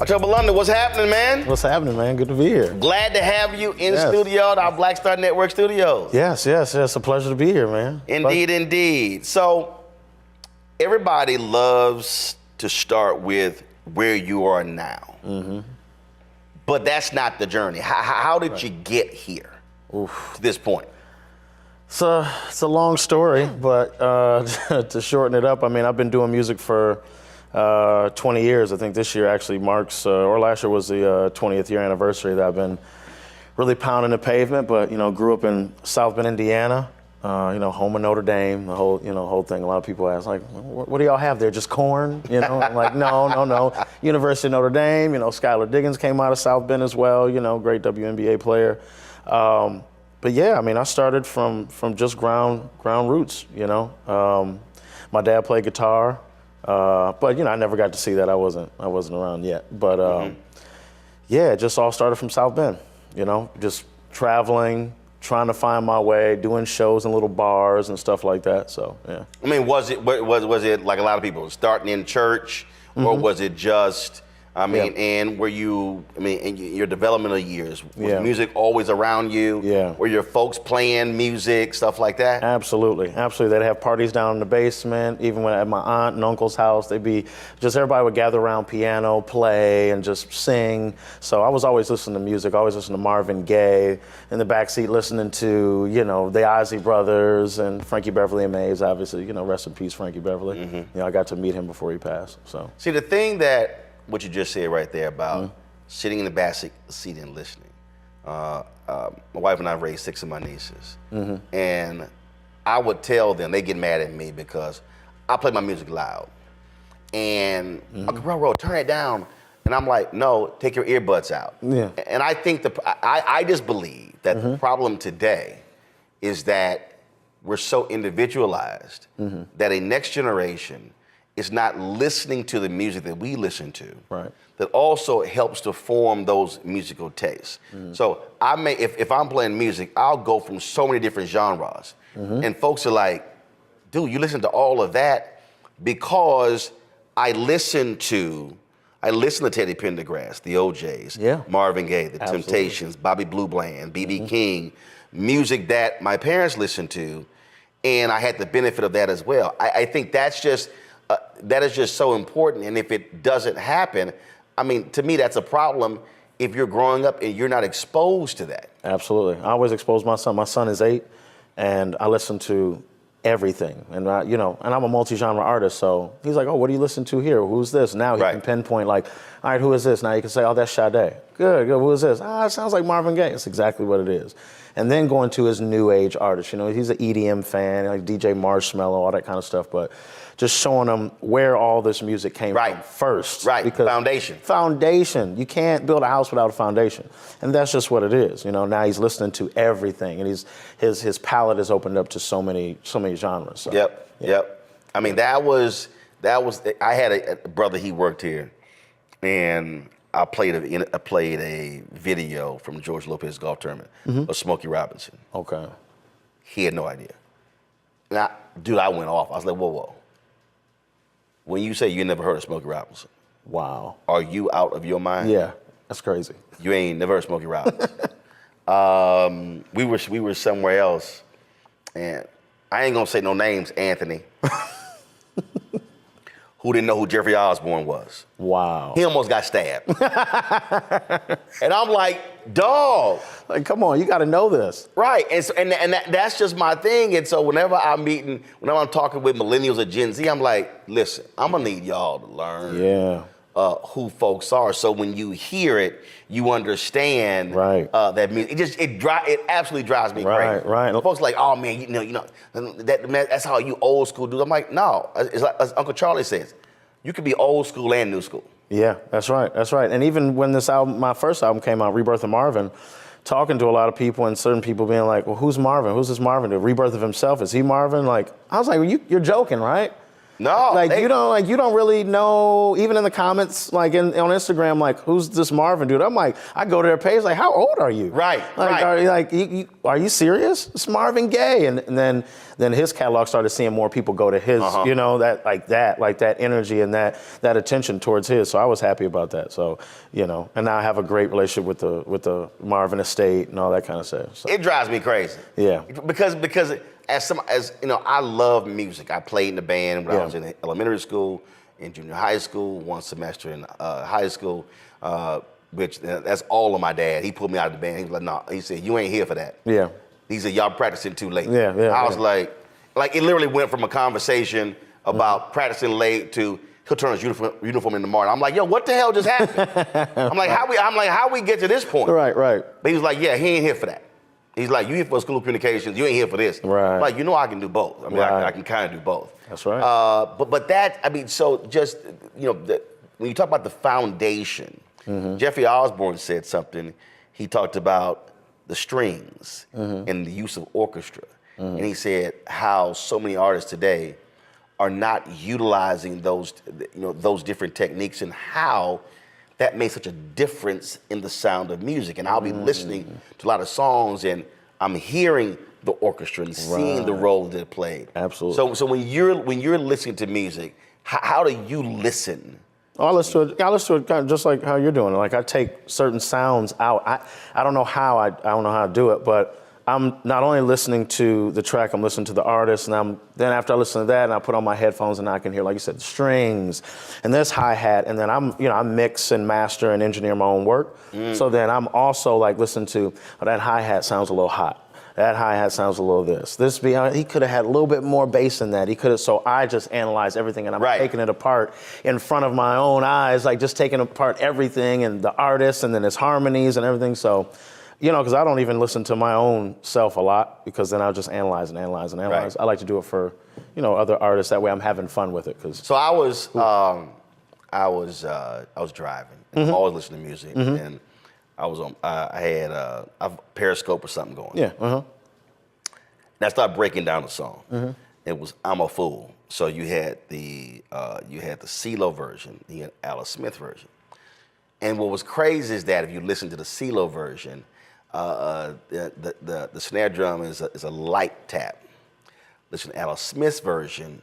October London, what's happening, man? What's happening, man? Good to be here. Glad to have you in studio at our Black Star Network studios. Yes. It's a pleasure to be here, man. Indeed. So, everybody loves to start with where you are now. Mm-hmm. But that's not the journey. How did you get here to this point? It's a long story, but to shorten it up, I mean, I've been doing music for 20 years. I think this year actually marks, or last year was the 20th year anniversary that I've been really pounding the pavement. But grew up in South Bend, Indiana. Home of Notre Dame. The whole thing. A lot of people ask, like, what do y'all have there? Just corn? I'm like, no. University of Notre Dame. Skylar Diggins came out of South Bend as well. Great WNBA player. But yeah, I mean, I started from just ground roots. My dad played guitar. But I never got to see that. I wasn't around yet. But yeah, it just all started from South Bend. Just traveling, trying to find my way, doing shows in little bars and stuff like that. So yeah. I mean, was it like a lot of people starting in church, or was it just? And were you? In your developmental years, was music always around you? Yeah. Were your folks playing music, stuff like that? Absolutely. They'd have parties down in the basement. Even when at my aunt and uncle's house, they'd be everybody would gather around piano, play, and just sing. So I was always listening to music. Always listening to Marvin Gaye in the backseat, listening to the Isley Brothers and Frankie Beverly and Mays. Obviously, rest in peace, Frankie Beverly. Mm-hmm. I got to meet him before he passed. So see, the thing that what you just said right there about sitting in the back seat and listening. My wife and I raised 6 of my nieces. Mm-hmm. And I would tell them, they get mad at me because I play my music loud. And Uncle Roland, turn it down. And I'm like, no, take your earbuds out. Yeah. And I think I just believe that the problem today is that we're so individualized that a next generation is not listening to the music that we listen to. Right. That also helps to form those musical tastes. So if I'm playing music, I'll go from so many different genres. And folks are like, dude, you listen to all of that? Because I listen to Teddy Pendergrass, the OJs, Marvin Gaye, the Temptations, Bobby Blue Bland, B.B. King, music that my parents listened to, and I had the benefit of that as well. I think that is just so important, and if it doesn't happen, I mean, to me, that's a problem if you're growing up and you're not exposed to that. Absolutely. I always expose my son. My son is 8, and I listen to everything. And and I'm a multi-genre artist, so he's like, oh, what do you listen to here? Who's this? Now he can pinpoint, like, all right, who is this? Now you can say, oh, that's Sade. Good. Who is this? It sounds like Marvin Gaye. It's exactly what it is. And then going to his new age artists. He's an EDM fan, like DJ Marshmello, all that kind of stuff, but just showing him where all this music came from first. Right, because Foundation. You can't build a house without a foundation. And that's just what it is. Now he's listening to everything, and his palette is opened up to so many genres. So, Yep. I mean, that was. I had a brother. He worked here, and I played a video from George Lopez golf tournament of Smokey Robinson. Okay. He had no idea. And I went off. I was like, whoa. When you say you never heard of Smokey Robinson, wow, are you out of your mind? Yeah, that's crazy. You ain't never heard of Smokey Robinson. We were somewhere else, and I ain't gonna say no names. Anthony, who didn't know who Jeffrey Osborne was. Wow. He almost got stabbed. And I'm like, dog. Like, come on, you got to know this. Right, and that's just my thing. And so whenever I'm talking with millennials or Gen Z, I'm like, listen, I'm gonna need y'all to learn who folks are. So when you hear it, you understand that music. It absolutely drives me crazy. Right. Folks are like, oh man, that's how you old school do. I'm like, no. It's like as Uncle Charlie says, you could be old school and new school. Yeah, that's right. And even when this album, my first album came out, Rebirth of Marvin, talking to a lot of people and certain people being like, well, who's Marvin? Who's this Marvin? The rebirth of himself? Is he Marvin? Like, I was like, well, you're joking, right? No, Like you don't really know, even in the comments, like on Instagram, like who's this Marvin dude? I'm like, I go to their page, like, how old are you? Right, like, right. Are you serious? It's Marvin Gaye, and then his catalog started seeing more people go to his, you know, that energy and that attention towards his. So I was happy about that. So, you know, and now I have a great relationship with the Marvin estate and all that kind of stuff. So. It drives me crazy. Yeah. Because as you know, I love music. I played in the band when I was in elementary school, in junior high school, one semester in high school, which that's all of my dad. He pulled me out of the band. He was like, no, he said, you ain't here for that. Yeah. He said, y'all practicing too late. Yeah. I was like it literally went from a conversation about practicing late to he'll turn his uniform in the morning. I'm like, yo, what the hell just happened? I'm like, how we get to this point? Right. But he was like, yeah, he ain't here for that. He's like, you here for school of communications, you ain't here for this. Right. I'm like, you know I can do both. I mean, I can kind of do both. That's right. But that, I mean, so just, you know, when you talk about the foundation, Jeffrey Osborne said something. He talked about the strings and the use of orchestra. And he said how so many artists today are not utilizing those, you know, those different techniques and how that makes such a difference in the sound of music. And I'll be listening to a lot of songs and I'm hearing the orchestra and seeing the role that it played. Absolutely. So when you're listening to music, how do you listen? I listen to it kind of just like how you're doing it. Like I take certain sounds out. I don't know how I don't know how to do it, but I'm not only listening to the track, I'm listening to the artist, and then after I listen to that, and I put on my headphones, and I can hear, like you said, the strings, and this hi-hat, and then I mix and master and engineer my own work. So then I'm also like listening to, oh, that hi-hat sounds a little hot. That hi-hat sounds a little this. He could have had a little bit more bass in that. So I just analyze everything, and I'm taking it apart in front of my own eyes, like just taking apart everything, and the artist, and then his harmonies and everything. So. You know, because I don't even listen to my own self a lot, because then I'll just analyze and analyze and analyze. I like to do it for, you know, other artists. That way I'm having fun with it. So I was driving. And I'm always listening to music, and I was on. I had a Periscope or something going. Yeah. And I started breaking down the song. It was "I'm a Fool." So you had the CeeLo version, you had Alice Smith version, and what was crazy is that if you listen to the CeeLo version. The snare drum is a light tap. Listen to Alice Smith's version,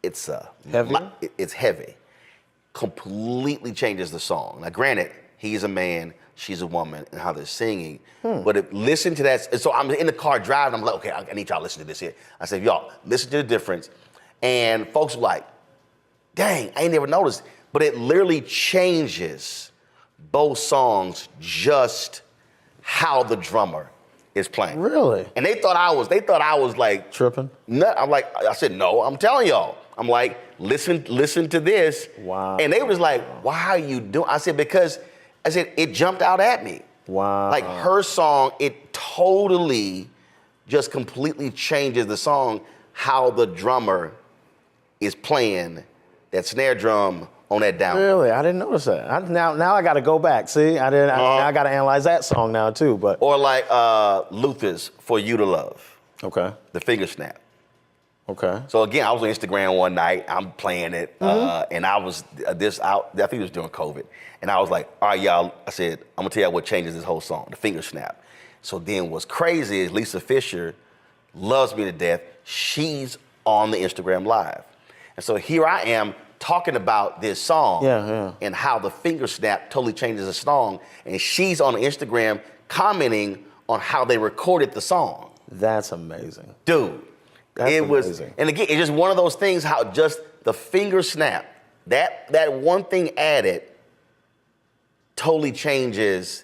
it's heavy. It's heavy. Completely changes the song. Now, granted, he's a man, she's a woman, and how they're singing. But listen to that. So I'm in the car driving. I'm like, okay, I need y'all to listen to this here. I said, y'all, listen to the difference. And folks were like, dang, I ain't never noticed. But it literally changes both songs just how the drummer is playing. Really? And they thought I was like tripping. Nut. I said, no, I'm telling y'all. I'm like, listen to this. Wow. And they was like, why are you doing? I said, because it jumped out at me. Wow. Like her song, it totally just completely changes the song, how the drummer is playing that snare drum on that down. Really? I didn't notice that. Now I got to go back. See, I got to analyze that song now too. But or like Luther's "For You to Love." Okay. The finger snap. Okay. So again, I was on Instagram one night. I'm playing it, and I was I think it was during COVID, and I was like, all right, y'all. I said, I'm gonna tell y'all what changes this whole song: the finger snap. So then, what's crazy is Lisa Fisher loves me to death. She's on the Instagram Live, and so here I am. Talking about this song and how the finger snap totally changes the song, and she's on Instagram commenting on how they recorded the song. That's amazing, dude. It was amazing. And again, it's just one of those things. How just the finger snap, that one thing added, totally changes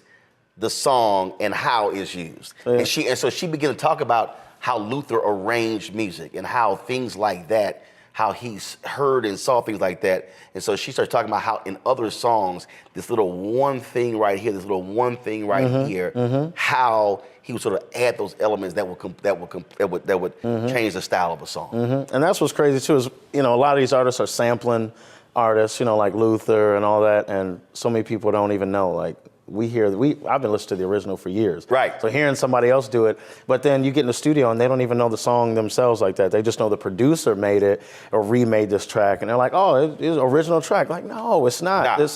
the song and how it's used. And so she began to talk about how Luther arranged music and how things like that. How he's heard and saw things like that. And so she starts talking about how in other songs, this little one thing right here, this little one thing right here, how he would sort of add those elements that would change the style of a song. And that's what's crazy too is, you know, a lot of these artists are sampling artists, you know, like Luther and all that. And so many people don't even know, like I've been listening to the original for years. Right. So hearing somebody else do it, but then you get in the studio and they don't even know the song themselves like that. They just know the producer made it or remade this track, and they're like, oh, it's an original track. Like, no, it's not. Nah.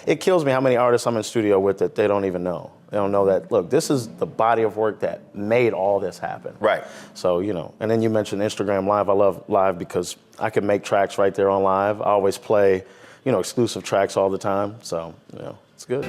It kills me how many artists I'm in studio with that they don't even know. They don't know that, look, this is the body of work that made all this happen. Right. So, and then you mentioned Instagram Live. I love Live because I can make tracks right there on Live. I always play, exclusive tracks all the time. So, it's good.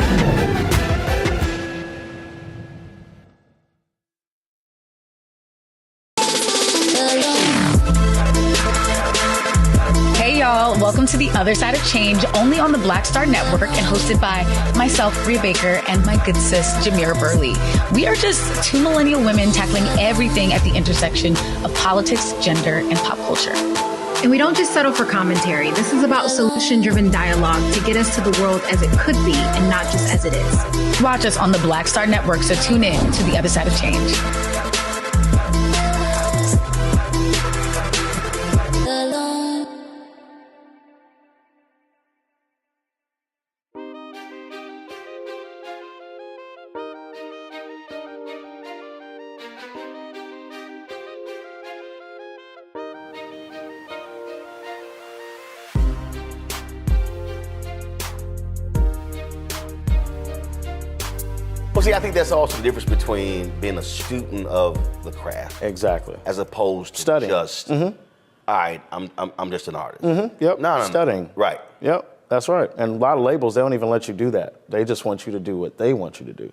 Hey y'all, welcome to The Other Side of Change, only on the Black Star Network and hosted by myself, Bria Baker, and my good sis, Jameer Burley. We are just two millennial women tackling everything at the intersection of politics, gender, and pop culture. And we don't just settle for commentary. This is about solution-driven dialogue to get us to the world as it could be and not just as it is. Watch us on the Black Star Network, so tune in to The Other Side of Change. Well, see, I think that's also the difference between being a student of the craft. Exactly. As opposed to studying. Just, all right, I'm just an artist. Yep, No. Studying. Right. Yep, that's right. And a lot of labels, they don't even let you do that. They just want you to do what they want you to do.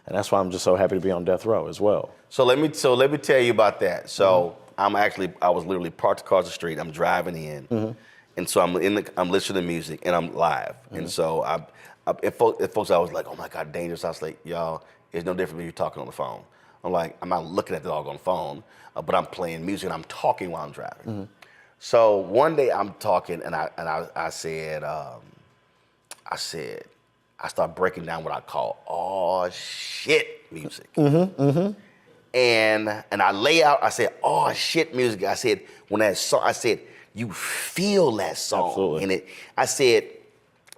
And that's why I'm just so happy to be on Death Row as well. So let me tell you about that. So I was literally parked across the street. I'm driving in, and so I'm listening to music, and I'm live. And so if folks, I was like, oh my God, dangerous. I was like, y'all, it's no different when you're talking on the phone. I'm like, I'm not looking at the doggone phone, but I'm playing music and I'm talking while I'm driving. So one day I'm talking, and I said, I start breaking down what I call oh shit music. And I lay out, I said, oh shit music. I said, when that song, I said, you feel that song. Absolutely. And I said,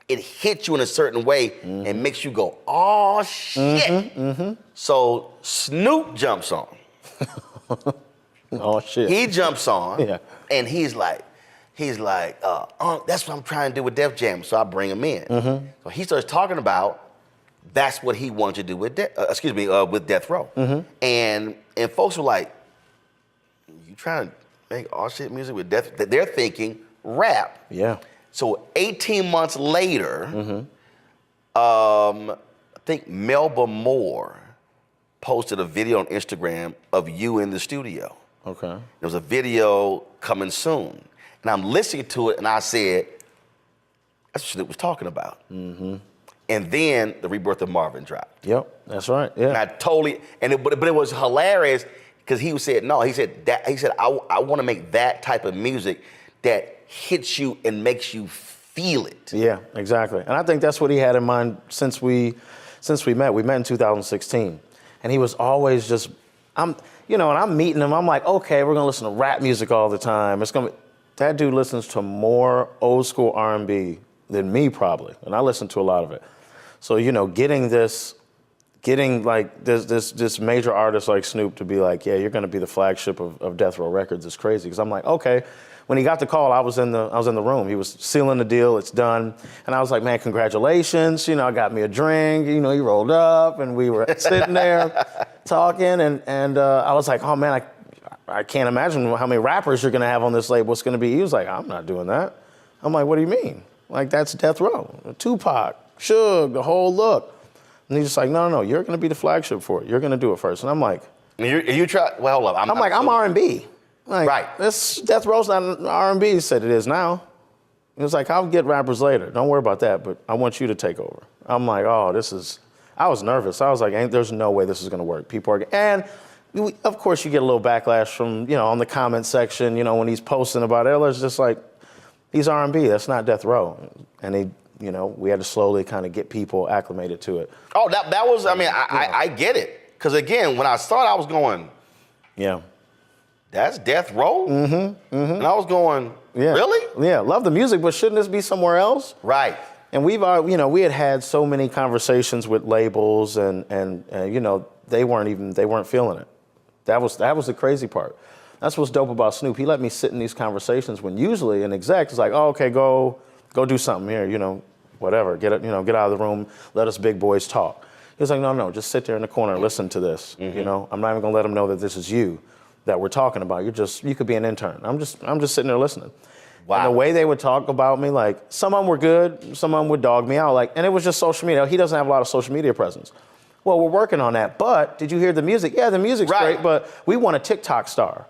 it hits you in a certain way and makes you go, oh shit. So Snoop jumps on. Oh shit. He jumps on, Yeah. and he's like, that's what I'm trying to do with Def Jam. So I bring him in. So he starts talking about that's what he wanted to do with with Death Row. And folks were like, you trying to make all shit music with Death? They're thinking rap. Yeah. So 18 months later, I think Melba Moore posted a video on Instagram of you in the studio. Okay. There was a video coming soon. And I'm listening to it, and I said, that's what Snoop was talking about. And then the rebirth of Marvin dropped. Yep, that's right. Yeah. And I totally, but it was hilarious because he said, I want to make that type of music that hits you and makes you feel it. Yeah, exactly. And I think that's what he had in mind since we met. We met in 2016. And he was always just, and I'm meeting him. I'm like, okay, we're gonna listen to rap music all the time. That dude listens to more old school R&B than me probably, and I listen to a lot of it. So getting this major artist like Snoop to be like, yeah, you're gonna be the flagship of Death Row Records is crazy. Because I'm like, okay. When he got the call, I was in the room. He was sealing the deal. It's done, and I was like, man, congratulations. I got me a drink. He rolled up, and we were sitting there talking, and I was like, oh man, I can't imagine how many rappers you're gonna have on this label. What's gonna be? He was like, I'm not doing that. I'm like, what do you mean? Like, that's Death Row, Tupac, Suge, the whole look. And he's just like, no, you're gonna be the flagship for it. You're gonna do it first. And I'm like, you try. Well, hold up. I'm R&B. Like, right. This Death Row's not an R&B. He said it is now. It was like, I'll get rappers later. Don't worry about that, but I want you to take over. I'm like, I was nervous. I was like, there's no way this is gonna work. People are, and of course you get a little backlash from, on the comment section, when he's posting about it. It's just like, he's R&B, that's not Death Row. And we had to slowly kind of get people acclimated to it. Oh, that was, I get it. Because again, when I started, I was going, yeah. That's Death Row? And I was going, really? Yeah, love the music, but shouldn't this be somewhere else? Right. And we've, we had so many conversations with labels, and they weren't feeling it. That was the crazy part. That's what's dope about Snoop. He let me sit in these conversations when usually an exec is like, oh, okay, go do something here, whatever. Get out of the room. Let us big boys talk. He was like, no, just sit there in the corner and listen to this. Mm-hmm. I'm not even gonna let them know that this is you that we're talking about. You could be an intern. I'm just sitting there listening. Wow. And the way they would talk about me, like some of them were good, some of them would dog me out, and it was just social media. He doesn't have a lot of social media presence. Well, we're working on that, but did you hear the music? Yeah, the music's great, but we want a TikTok star.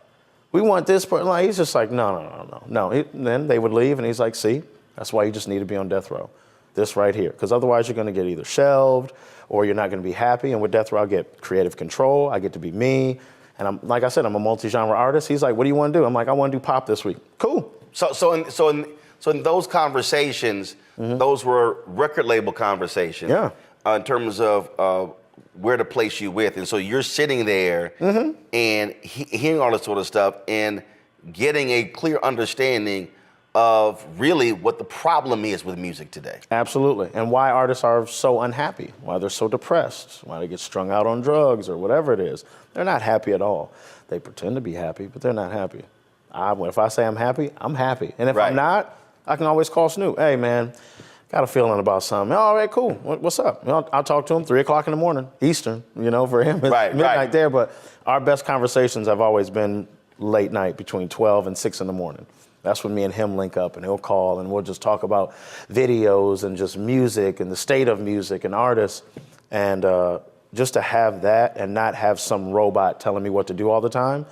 We want this person. Like, he's just like, no. Then they would leave, and he's like, see, that's why you just need to be on death row. This right here, because otherwise you're going to get either shelved or you're not going to be happy. And with death row, I get creative control. I get to be me. And I'm like I said, I'm a multi-genre artist. He's like, what do you want to do? I'm like, I want to do pop this week. Cool. So in those conversations, those were record label conversations. Yeah. In terms of where to place you with, and so you're sitting there and hearing all this sort of stuff and getting a clear understanding of really what the problem is with music today. Absolutely. And why artists are so unhappy, why they're so depressed, why they get strung out on drugs or whatever it is. They're not happy at all. They pretend to be happy, but they're not happy. If I say I'm happy, I'm happy. And if I'm not, I can always call Snoop. Hey, man, got a feeling about something. All right, cool. What's up? I'll talk to him 3 o'clock in the morning, Eastern, for him. It's midnight there. But our best conversations have always been late night between 12 and 6 in the morning. That's when me and him link up, and he'll call, and we'll just talk about videos and just music and the state of music and artists. And just to have that and not have some robot telling me what to do all the time,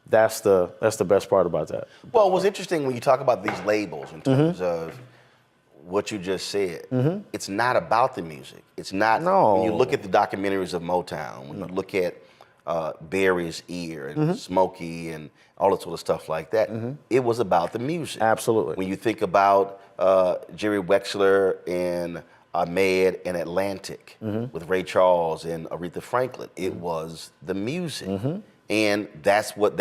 that's the best part about that. Well, it was interesting when you talk about these labels in terms of what you just said. It's not about the music. It's not. No. When you look at the documentaries of Motown, when you look at Barry's Ear and Smokey and all that sort of stuff like that, it was about the music. Absolutely. When you think about Jerry Wexler and Ahmed and Atlantic with Ray Charles and Aretha Franklin, it was the music. And that's what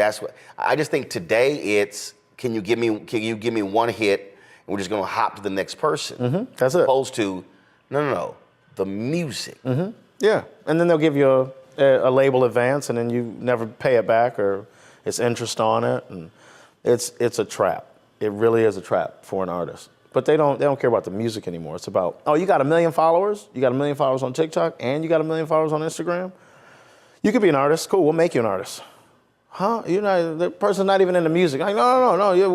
I just think today it's can you give me one hit and we're just gonna hop to the next person. That's it. Opposed to no, the music. Yeah, and then they'll give you a label advance, and then you never pay it back, or it's interest on it, and it's a trap. It really is a trap for an artist. But they don't care about the music anymore. It's about, oh, you got 1 million followers, you got 1 million followers on TikTok, and you got 1 million followers on Instagram. You could be an artist. Cool, we'll make you an artist. Huh? The person's not even into music. Like, no. Yeah,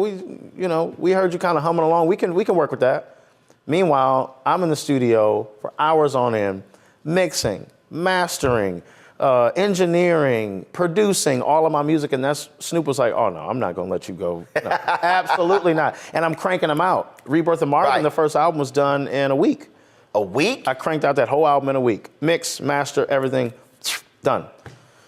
we heard you kind of humming along. We can work with that. Meanwhile, I'm in the studio for hours on end, mixing, mastering, engineering, producing all of my music, and Snoop was like, oh no, I'm not gonna let you go. No, absolutely not. And I'm cranking them out. Rebirth of Marvin, the first album was done in a week. A week? I cranked out that whole album in a week. Mix, master, everything, done.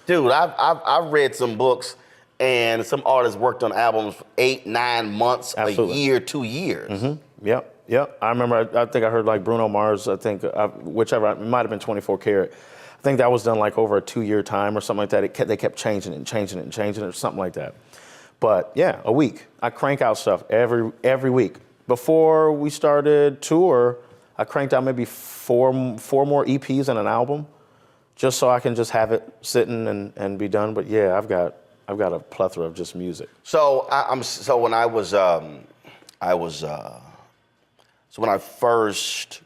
Dude, I've read some books, and some artists worked on albums for 8, 9 months, Absolutely. a year, 2 years. Yep. I remember, I think I heard like Bruno Mars, whichever, it might have been 24 Karat. I think that was done like over a 2-year time or something like that. They kept changing it or something like that. But yeah, a week. I crank out stuff every week. Before we started tour, I cranked out maybe four more EPs and an album, just so I can just have it sitting and be done. But yeah, I've got a plethora of just music. So when I first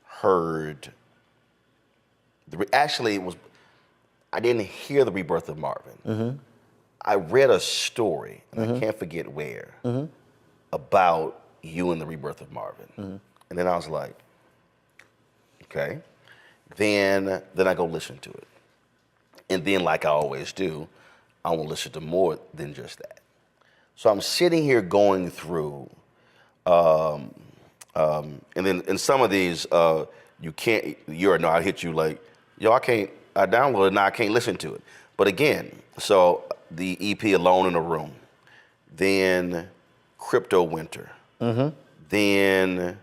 heard. I didn't hear the Rebirth of Marvin. I read a story, and I can't forget where, about you and the Rebirth of Marvin. And then I was like, okay. Then I go listen to it. And then, like I always do, I want to listen to more than just that. So I'm sitting here going through, and then in some of these, I'll hit you like, yo, I downloaded it, now I can't listen to it. But again, so the EP Alone in a Room, then Crypto Winter, then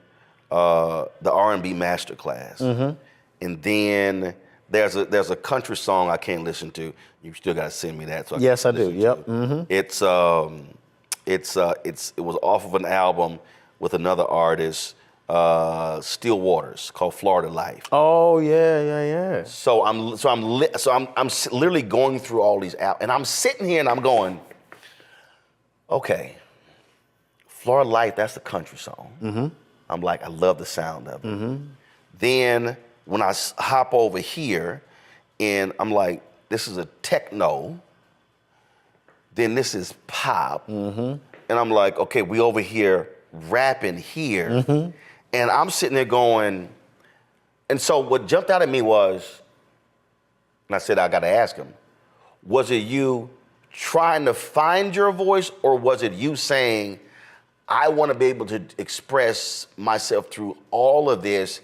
the R&B Masterclass, and then there's a country song I can't listen to. You still gotta send me that. So Yes, I do. Yep. It was off of an album with another artist. Still Waters called Florida Life. Oh yeah. So I'm literally going through all these albums, and I'm sitting here and I'm going, okay, Florida Life, that's the country song. Mm-hmm. I'm like, I love the sound of it. Mm-hmm. Then when I hop over here, and I'm like, this is a techno. Then this is pop, and I'm like, okay, we over here rapping here. And I'm sitting there going, and so what jumped out at me was, and I said, I got to ask him, was it you trying to find your voice, or was it you saying, I want to be able to express myself through all of this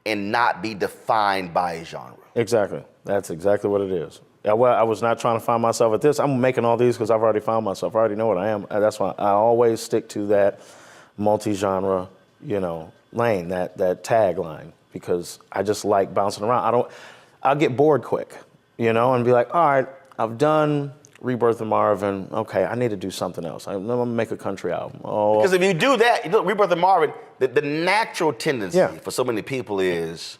and not be defined by a genre? Exactly. That's exactly what it is. I was not trying to find myself at this. I'm making all these because I've already found myself. I already know what I am. That's why I always stick to that multi-genre, lane, that tagline, because I just like bouncing around. I'll get bored quick, and be like, all right, I've done Rebirth of Marvin. Okay, I need to do something else. I'm gonna make a country album. Oh, because if you do that, Rebirth of Marvin, the natural tendency for so many people is,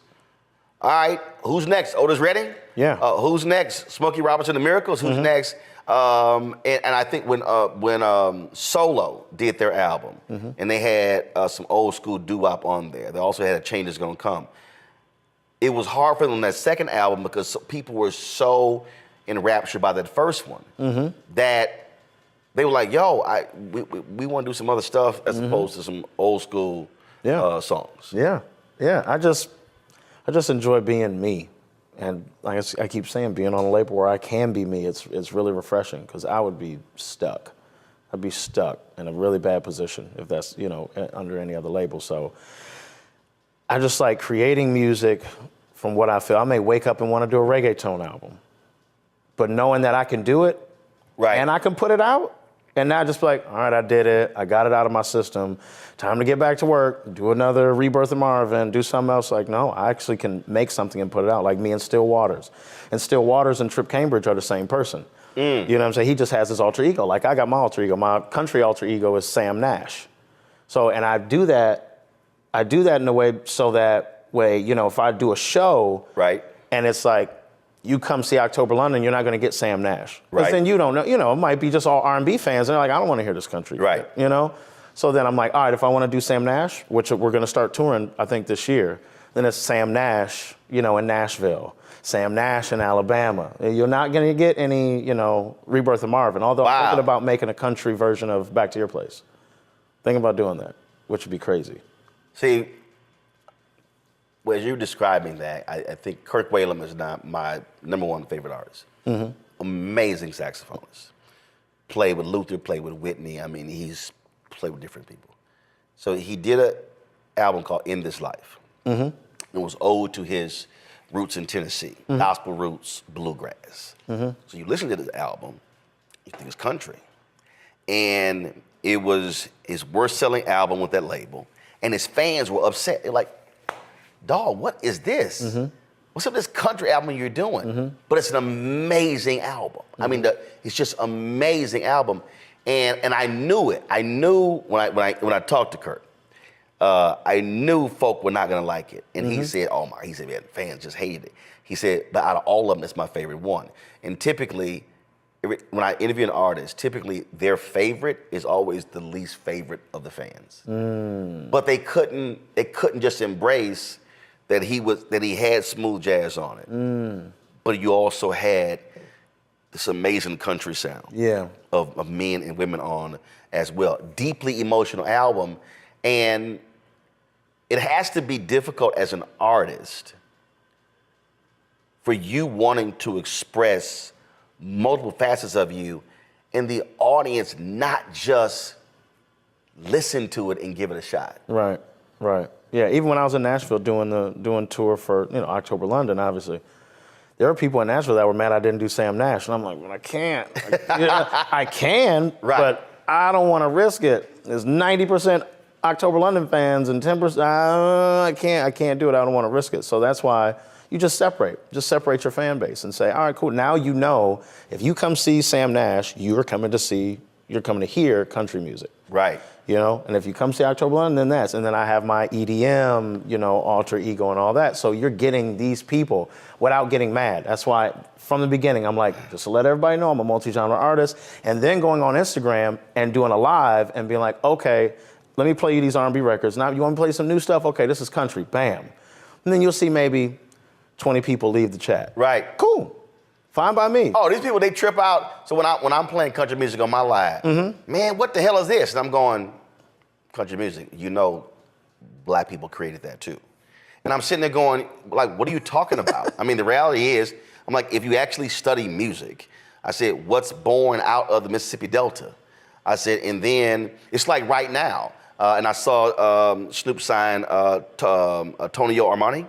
all right, who's next? Otis Redding? Yeah. Who's next? Smokey Robinson, The Miracles? Who's next? And I think when Solo did their album, and they had some old school doo-wop on there, they also had A Change Is Gonna Come. It was hard for them on that second album because people were so enraptured by that first one that they were like, yo, we want to do some other stuff as opposed to some old school songs. Yeah. I just enjoy being me. And like I keep saying, being on a label where I can be me, it's really refreshing, because I would be stuck. I'd be stuck in a really bad position if that's, under any other label. So I just like creating music from what I feel. I may wake up and want to do a reggaeton album, but knowing that I can do it, right, and I can put it out, and not just be like, all right, I did it, I got it out of my system, time to get back to work, do another Rebirth of Marvin, do something else. Like, no, I actually can make something and put it out, like me and Still Waters. And Still Waters and Trip Cambridge are the same person. You know what I'm saying? He just has his alter ego. Like, I got my alter ego. My country alter ego is Sam Nash. So, and I do that in a way so that way, if I do a show, right, and it's like, you come see October London, you're not going to get Sam Nash. Right. Then you don't know, it might be just all R&B fans, and they're like, I don't want to hear this country. Right. So then I'm like, all right, if I want to do Sam Nash, which we're going to start touring, I think, this year, then it's Sam Nash, in Nashville, Sam Nash in Alabama. You're not going to get any, Rebirth of Marvin, although I'm thinking about making a country version of Back to Your Place. Thinking about doing that, which would be crazy. See, well, as you're describing that, I think Kirk Whalum is not my number one favorite artist. Amazing saxophonist. Played with Luther, played with Whitney. I mean, he's played with different people. So he did an album called In This Life. It was ode to his roots in Tennessee, gospel roots, bluegrass. So you listen to this album, you think it's country. And it was his worst-selling album with that label. And his fans were upset. They're like, dog, what is this? What's up with this country album you're doing? But it's an amazing album. I mean, it's just amazing album. And I knew it. I knew when I talked to Kurt, I knew folk were not gonna like it. And he said, man, fans just hated it. He said, but out of all of them, it's my favorite one. And typically, when I interview an artist, typically their favorite is always the least favorite of the fans. But they couldn't just embrace that he had smooth jazz on it. But you also had this amazing country sound of men and women on as well. Deeply emotional album. And it has to be difficult as an artist for you wanting to express multiple facets of you and the audience not just listen to it and give it a shot. Right. Yeah, even when I was in Nashville doing tour for October London, obviously, there were people in Nashville that were mad I didn't do Sam Nash, and I'm like, well, I can't. I can, but I don't want to risk it. There's 90% October London fans and 10%. I can't do it. I don't want to risk it. So that's why you just separate your fan base and say, all right, cool. Now if you come see Sam Nash, you're coming to hear country music. Right. You know, and if you come see October London, then and then I have my EDM, you know, alter ego and all that. So you're getting these people without getting mad. That's why from the beginning, I'm like, just to let everybody know I'm a multi-genre artist. And then going on Instagram and doing a live and being like, okay, let me play you these R&B records. Now you want me to play some new stuff? Okay, this is country, bam. And then you'll see maybe 20 people leave the chat. Right. Cool. Fine by me. Oh, these people, they trip out. So when I'm playing country music on my live, man, what the hell is this? And I'm going, country music, you know, black people created that too. And I'm sitting there going, like, what are you talking about? I mean, the reality is, I'm like, if you actually study music, I said, what's born out of the Mississippi Delta? I said, and then it's like right now, and I saw Snoop sign Tonio Armani.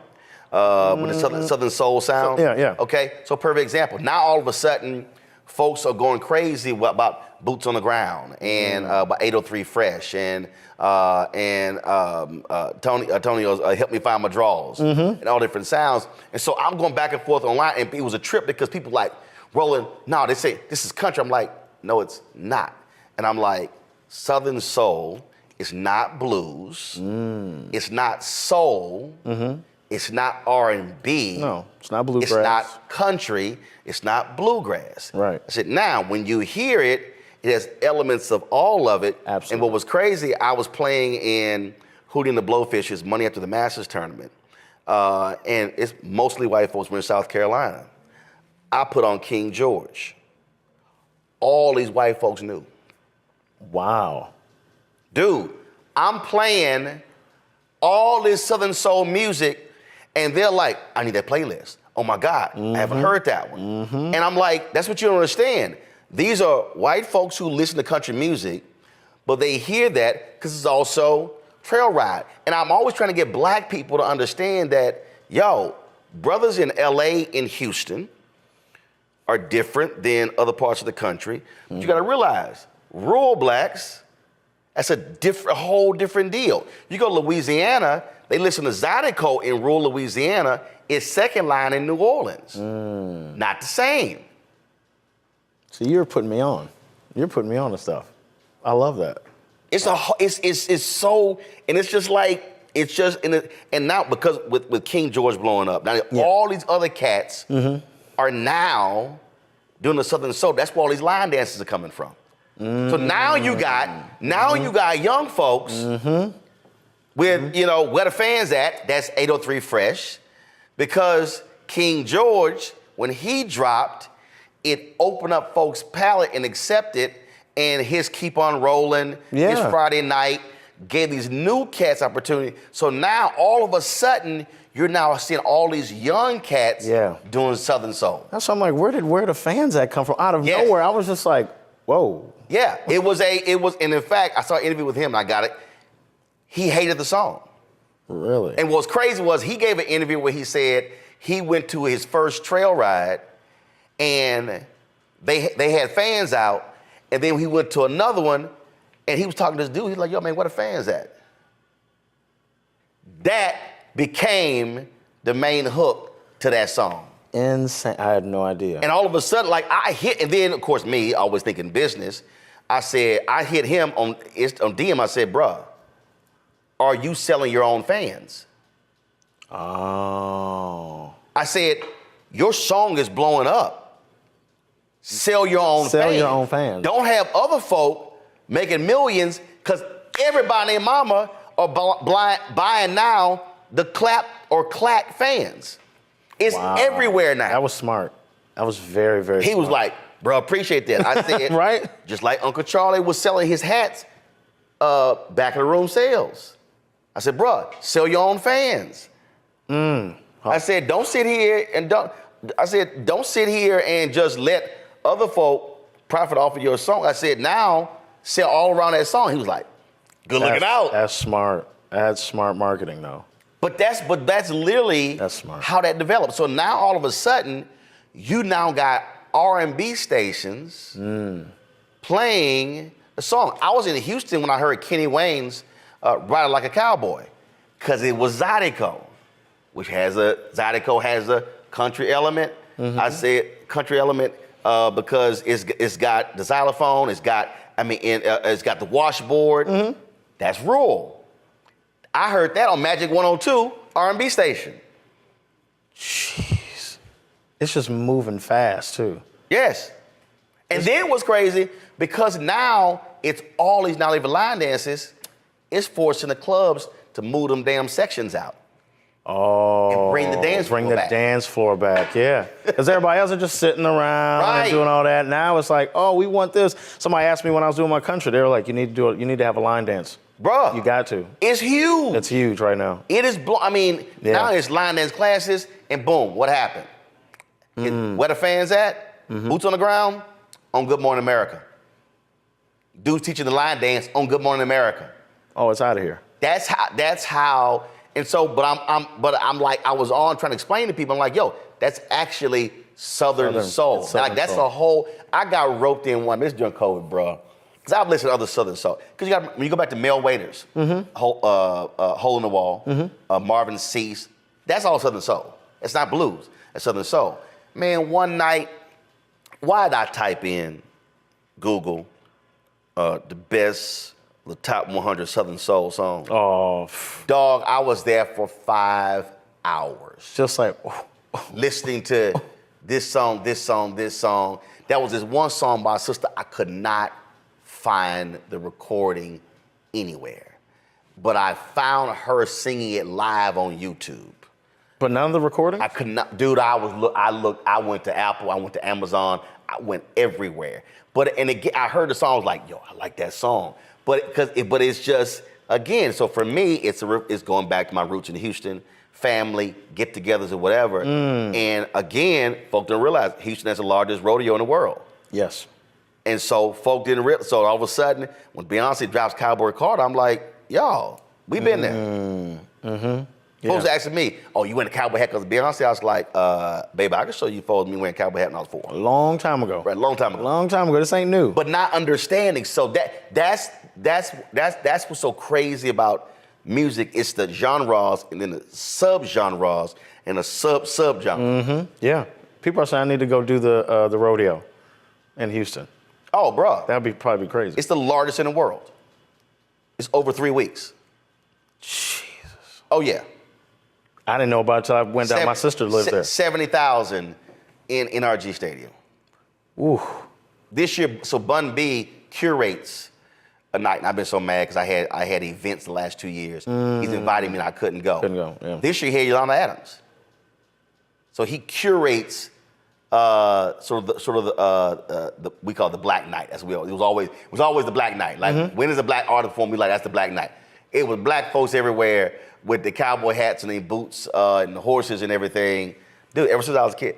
With the Southern Soul sound. Yeah. Okay, so perfect example. Now all of a sudden, folks are going crazy about Boots on the Ground and about 803 Fresh and Tonio's Help Me Find My Draws and all different sounds. And so I'm going back and forth online, and it was a trip because people like, Roland, no, they say this is country. I'm like, no, it's not. And I'm like, Southern Soul is not blues. It's not soul. It's not R&B. No, it's not bluegrass. It's not country. It's not bluegrass. Right. I said, now, when you hear it, it has elements of all of it. Absolutely. And what was crazy, I was playing in Hootie and the Blowfish's Money After the Masters tournament. And it's mostly white folks. We're in South Carolina. I put on King George. All these white folks knew. Wow. Dude, I'm playing all this Southern Soul music, and they're like, I need that playlist. Oh my God, I haven't heard that one. And I'm like, that's what you don't understand. These are white folks who listen to country music, but they hear that because it's also trail ride. And I'm always trying to get black people to understand that, yo, brothers in LA and Houston are different than other parts of the country. But you gotta realize, rural blacks, that's a whole different deal. You go to Louisiana, they listen to Zydeco in rural Louisiana. It's second line in New Orleans. Not the same. So you're putting me on. You're putting me on to stuff. I love that. It's so, and it's just like, and now because with King George blowing up, now all these other cats are now doing the Southern Soul. That's where all these line dances are coming from. So now you got young folks with, you know, where the fans at, that's 803 Fresh, because King George, when he dropped, it opened up folks' palate and accepted, and his Keep On Rolling, his Friday Night, gave these new cats opportunity. So now all of a sudden, you're now seeing all these young cats doing Southern Soul. That's why I'm like, where the fans at come from? Out of nowhere, I was just like, whoa. Yeah, and in fact, I saw an interview with him and I got it. He hated the song. Really? And what's crazy was he gave an interview where he said he went to his first trail ride and they had fans out, and then he went to another one and he was talking to this dude. He's like, yo, man, where the fans at? That became the main hook to that song. Insane. I had no idea. And all of a sudden, like I hit, and then of course me, always thinking business, I said, I hit him on DM, I said, bruh, are you selling your own fans? Oh. I said, your song is blowing up. Sell your own fans. Sell your own fans. Don't have other folk making millions, because everybody and mama are buying now the clap or clack fans. It's everywhere now. That was smart. That was very, very smart. He was like, bro, appreciate that. I said, right? Just like Uncle Charlie was selling his hats, back of the room sales. I said, bro, sell your own fans. I said, don't sit here and just let other folk profit off of your song. I said, now sell all around that song. He was like, good looking out. That's smart. That's smart marketing, though. But that's literally how that developed. So now all of a sudden, you now got R&B stations playing the song. I was in Houston when I heard Kenny Wayne's Ride Like a Cowboy, because it was Zydeco, which Zydeco has a country element. I said country element because it's got the xylophone, it's got it's got the washboard. That's rural. I heard that on Magic 102 R&B station. Jeez. It's just moving fast, too. Yes. And then what's crazy, because now it's all these not even line dances, it's forcing the clubs to move them damn sections out. Oh. And bring the dance floor back. dance floor back, yeah. Because everybody else are just sitting around and doing all that. Now it's like, oh, we want this. Somebody asked me when I was doing my country, they were like, you need to have a line dance. Bruh. You got to. It's huge. It's huge right now. It is, now it's line dance classes, and boom, what happened? Where the fans at? Boots on the ground? On Good Morning America. Dudes teaching the line dance on Good Morning America. Oh, it's out of here. That's how, and so, but I'm like, I was on trying to explain to people, I'm like, yo, that's actually Southern soul. Southern that's soul. a whole, I got roped in one, this during COVID, bro. Because I've listened to other Southern soul. Because when you go back to Mel Waiters, Hole in the Wall, Marvin Cease, that's all Southern soul. It's not blues, it's Southern soul. Man, one night, why did I type in Google the top 100 Southern soul songs? Oh. Dog, I was there for 5 hours. Just like, listening to this song. That was this one song by a sister. I could not find the recording anywhere. But I found her singing it live on YouTube. But none of the recording? I could not, dude. I went to Apple. I went to Amazon. I went everywhere. And again, I heard the song. I was like, yo, I like that song. But it's just, again. So for me, it's going back to my roots in Houston, family, get-togethers or whatever. And again, folk don't realize Houston has the largest rodeo in the world. Yes. And so folk didn't realize. So all of a sudden, when Beyonce drops Cowboy Carter, I'm like, y'all, we been there. Folks asking me, oh, you went to cowboy hat because of Beyonce? I was like, baby, I can show you photos of me wearing cowboy hat when I was 4. A long time ago. Right, long time ago. Long time ago. This ain't new. But not understanding. So that's what's so crazy about music. It's the genres and then the sub-genres and the sub-genre. Yeah. People are saying I need to go do the rodeo in Houston. Oh, bro. That'd be probably crazy. It's the largest in the world. It's over 3 weeks. Jesus. Oh, yeah. I didn't know about it until I went down. My sister lived there. 70,000 in NRG Stadium. Ooh. This year, so Bun B curates a night, and I've been so mad because I had events the last 2 years. He's invited me and I couldn't go. Yeah. This year he had Yolanda Adams. So he curates we call it the Black Night. It was always the Black Night. Like when is a black artist perform? We like that's the Black Night. It was black folks everywhere with the cowboy hats and the boots and the horses and everything. Dude, ever since I was a kid.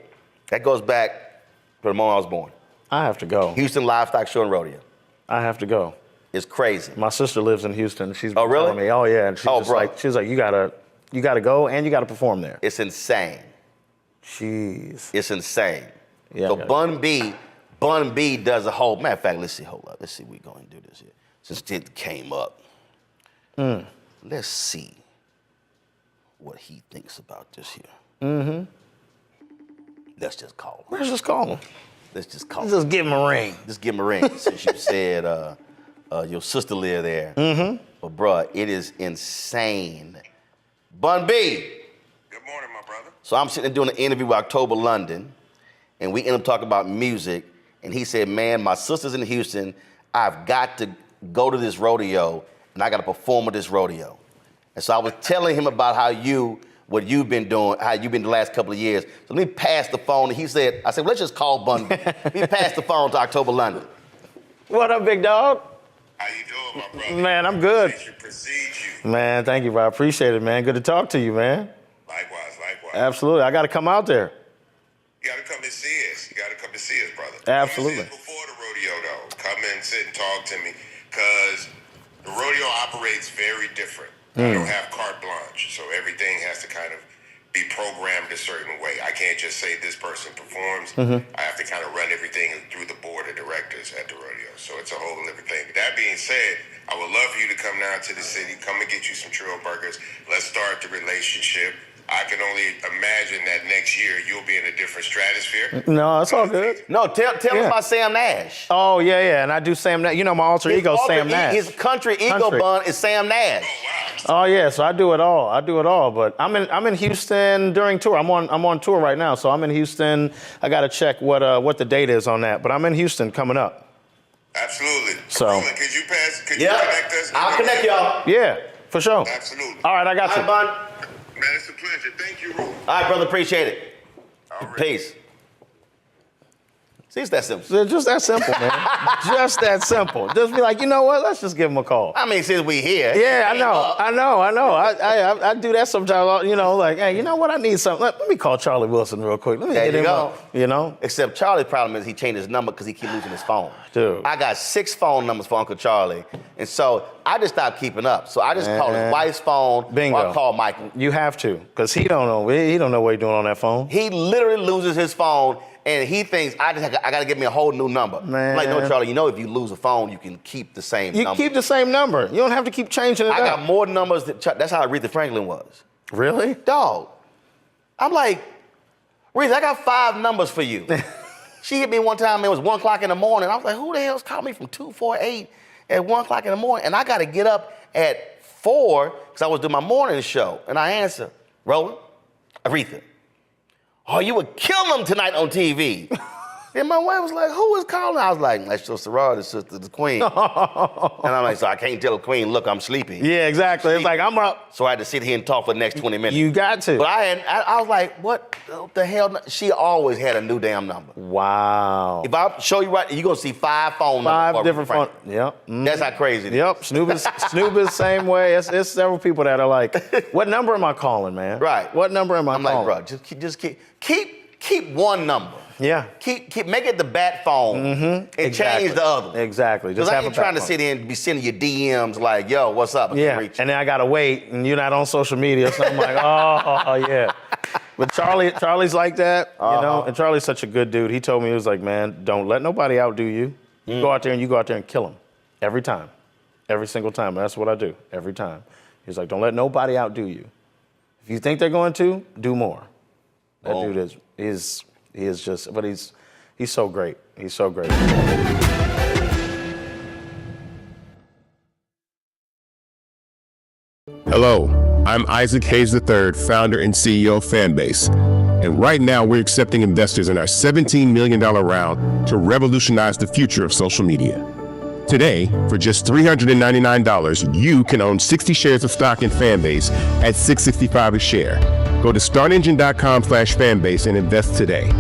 That goes back to the moment I was born. I have to go. Houston Livestock Show and Rodeo. I have to go. It's crazy. My sister lives in Houston. She's been really? telling me, oh yeah, and she's like, you gotta go and you gotta perform there. It's insane. Jeez. It's insane. Yeah, so Bun B does a whole, matter of fact, let's see what we're going to do this here. Since it came up. Let's see what he thinks about this here. Let's just call him. Let's just call him. Let's just call him. Just give him a ring. Just give him a ring. Since you said your sister lived there. But bruh, it is insane. Bun B. Good morning, my brother. So I'm sitting there doing an interview with October London, and we end up talking about music, and he said, man, my sister's in Houston. I've got to go to this rodeo, and I got to perform at this rodeo. And so I was telling him about what you've been doing, how you've been the last couple of years. So let me pass the phone. And I said, well, let's just call Bun. Let me pass the phone to October London. What up, big dog? How you doing, my brother? Man, I'm good. I should precede you. Man, thank you, bro. I appreciate it, man. Good to talk to you, man. Likewise. Absolutely. I got to come out there. You got to come and see us. Brother. Absolutely. Come and see us before the rodeo, though. Come and sit and talk to me, because the rodeo operates very different. I don't have carte blanche, so everything has to kind of be programmed a certain way. I can't just say this person performs. I have to kind of run everything through the board of directors at the rodeo. So it's a whole different thing. But that being said, I would love for you to come down to the city, come and get you some Trill burgers. Let's start the relationship. I can only imagine that next year you'll be in a different stratosphere. No, it's all good. No, tell us about Sam Nash. Oh, yeah, and I do Sam Nash. You know, my alter ego is Sam Nash. His country ego bun is Sam Nash. Oh, wow. Oh, yeah, so I do it all. But I'm in Houston during tour. I'm on tour right now, so I'm in Houston. I got to check what the date is on that, but I'm in Houston coming up. Absolutely. So. Roland, could you connect us? I'll connect y'all. Yeah, for sure. Absolutely. All right, I got you. All right, bud. Man, it's a pleasure. Thank you, Roland. All right, brother, appreciate it. All right. Peace. See, it's that simple. Just that simple, man. Just that simple. Just be like, you know what? Let's just give him a call. I mean, since we here. Yeah, I know. I do that sometimes. You know, like, hey, you know what? I need something. Let me call Charlie Wilson real quick. Let me There get you him go. up, you know? Except Charlie's problem is he changed his number because he keep losing his phone. Dude. I got 6 phone numbers for Uncle Charlie. And so I just stopped keeping up. So I just call his wife's phone. Bingo. Or I call Michael. You have to, because he don't know what he's doing on that phone. He literally loses his phone and he thinks I got to get me a whole new number. Man. I'm like, no, Charlie, you know if you lose a phone, you can keep the same You number. keep the same number. You don't have to keep changing it I up. got more numbers that's how Aretha Franklin was. Really? Dog. I'm like, Aretha, I got 5 numbers for you. She hit me one time, it was 1 o'clock in the morning. I was like, who the hell's calling me from 248 at 1 o'clock in the morning? And I got to get up at 4 because I was doing my morning show. And I answer, Roland, Aretha, oh, you would kill them tonight on TV. And my wife was like, who is calling? I was like, that's your sorority sister, the queen. And I'm like, so I can't tell the queen, look, I'm sleepy. Yeah, exactly. It's like, I'm up. So I had to sit here and talk for the next 20 minutes. You got to. But I was like, what the hell? She always had a new damn number. Wow. If I show you right, you're going to see 5 phone numbers. 5 different phone. Yep. That's how crazy it is. Yep. Snoop is the same way. It's several people that are like, what number am I calling, man? Right. What number am I I'm calling? like, bro, just keep one number. Yeah. Keep make it the bat phone and change the other one. Exactly. Because Just I have ain't a trying to back sit in and be sending you DMs like, yo, what's up? I Yeah, can't reach you. and then I gotta wait, and you're not on social media, so I'm like, oh yeah. But Charlie's like that, you know. And Charlie's such a good dude. He told me, he was like, man, don't let nobody outdo you. You go out there and kill them every time, every single time. And that's what I do every time. He's like, don't let nobody outdo you. If you think they're going to, do more. That dude is just, but he's so great. He's so great. Hello, I'm Isaac Hayes III, founder and CEO of Fanbase. And right now we're accepting investors in our $17 million round to revolutionize the future of social media. Today, for just $399, you can own 60 shares of stock in Fanbase at $665 a share. Go to startengine.com/fanbase and invest today.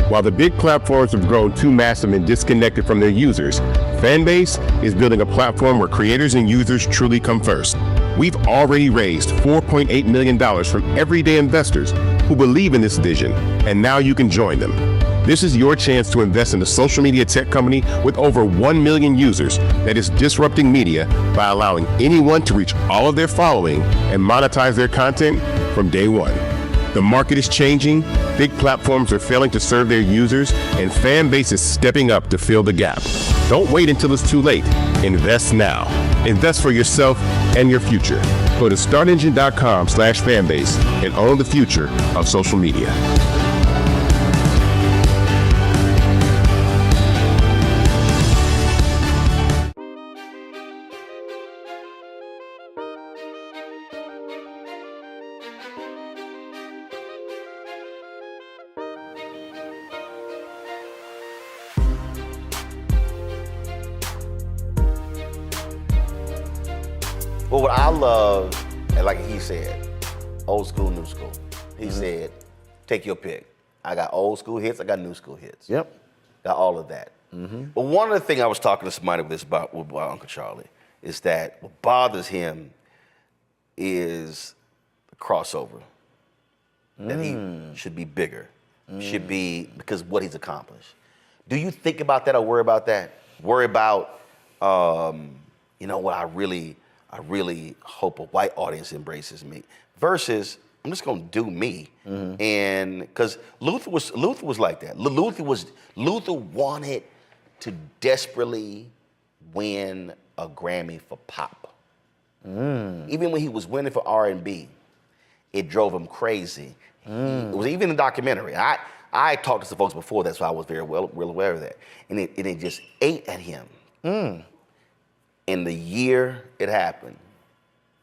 While the big platforms have grown too massive and disconnected from their users, Fanbase is building a platform where creators and users truly come first. We've already raised $4.8 million from everyday investors who believe in this vision, and now you can join them. This is your chance to invest in a social media tech company with over 1 million users that is disrupting media by allowing anyone to reach all of their following and monetize their content from day one. The market is changing, big platforms are failing to serve their users, and Fanbase is stepping up to fill the gap. Don't wait until it's too late. Invest now. Invest for yourself and your future. Go to startengine.com/fanbase and own the future of social media. But what I love, and like he said, old school, new school. He said, take your pick. I got old school hits, I got new school hits. Yep. Got all of that. But one of the things I was talking to somebody about Uncle Charlie is that what bothers him is the crossover. That he should be bigger. Should be, because what he's accomplished. Do you think about that or worry about that? Worry about, you know what, I really hope a white audience embraces me versus I'm just gonna do me. And because Luther was like that. Luther wanted to desperately win a Grammy for pop. Even when he was winning for R&B. it drove him crazy. It was even in the documentary. I talked to some folks before that, so I was very well aware of that. And it just ate at him. And the year it happened,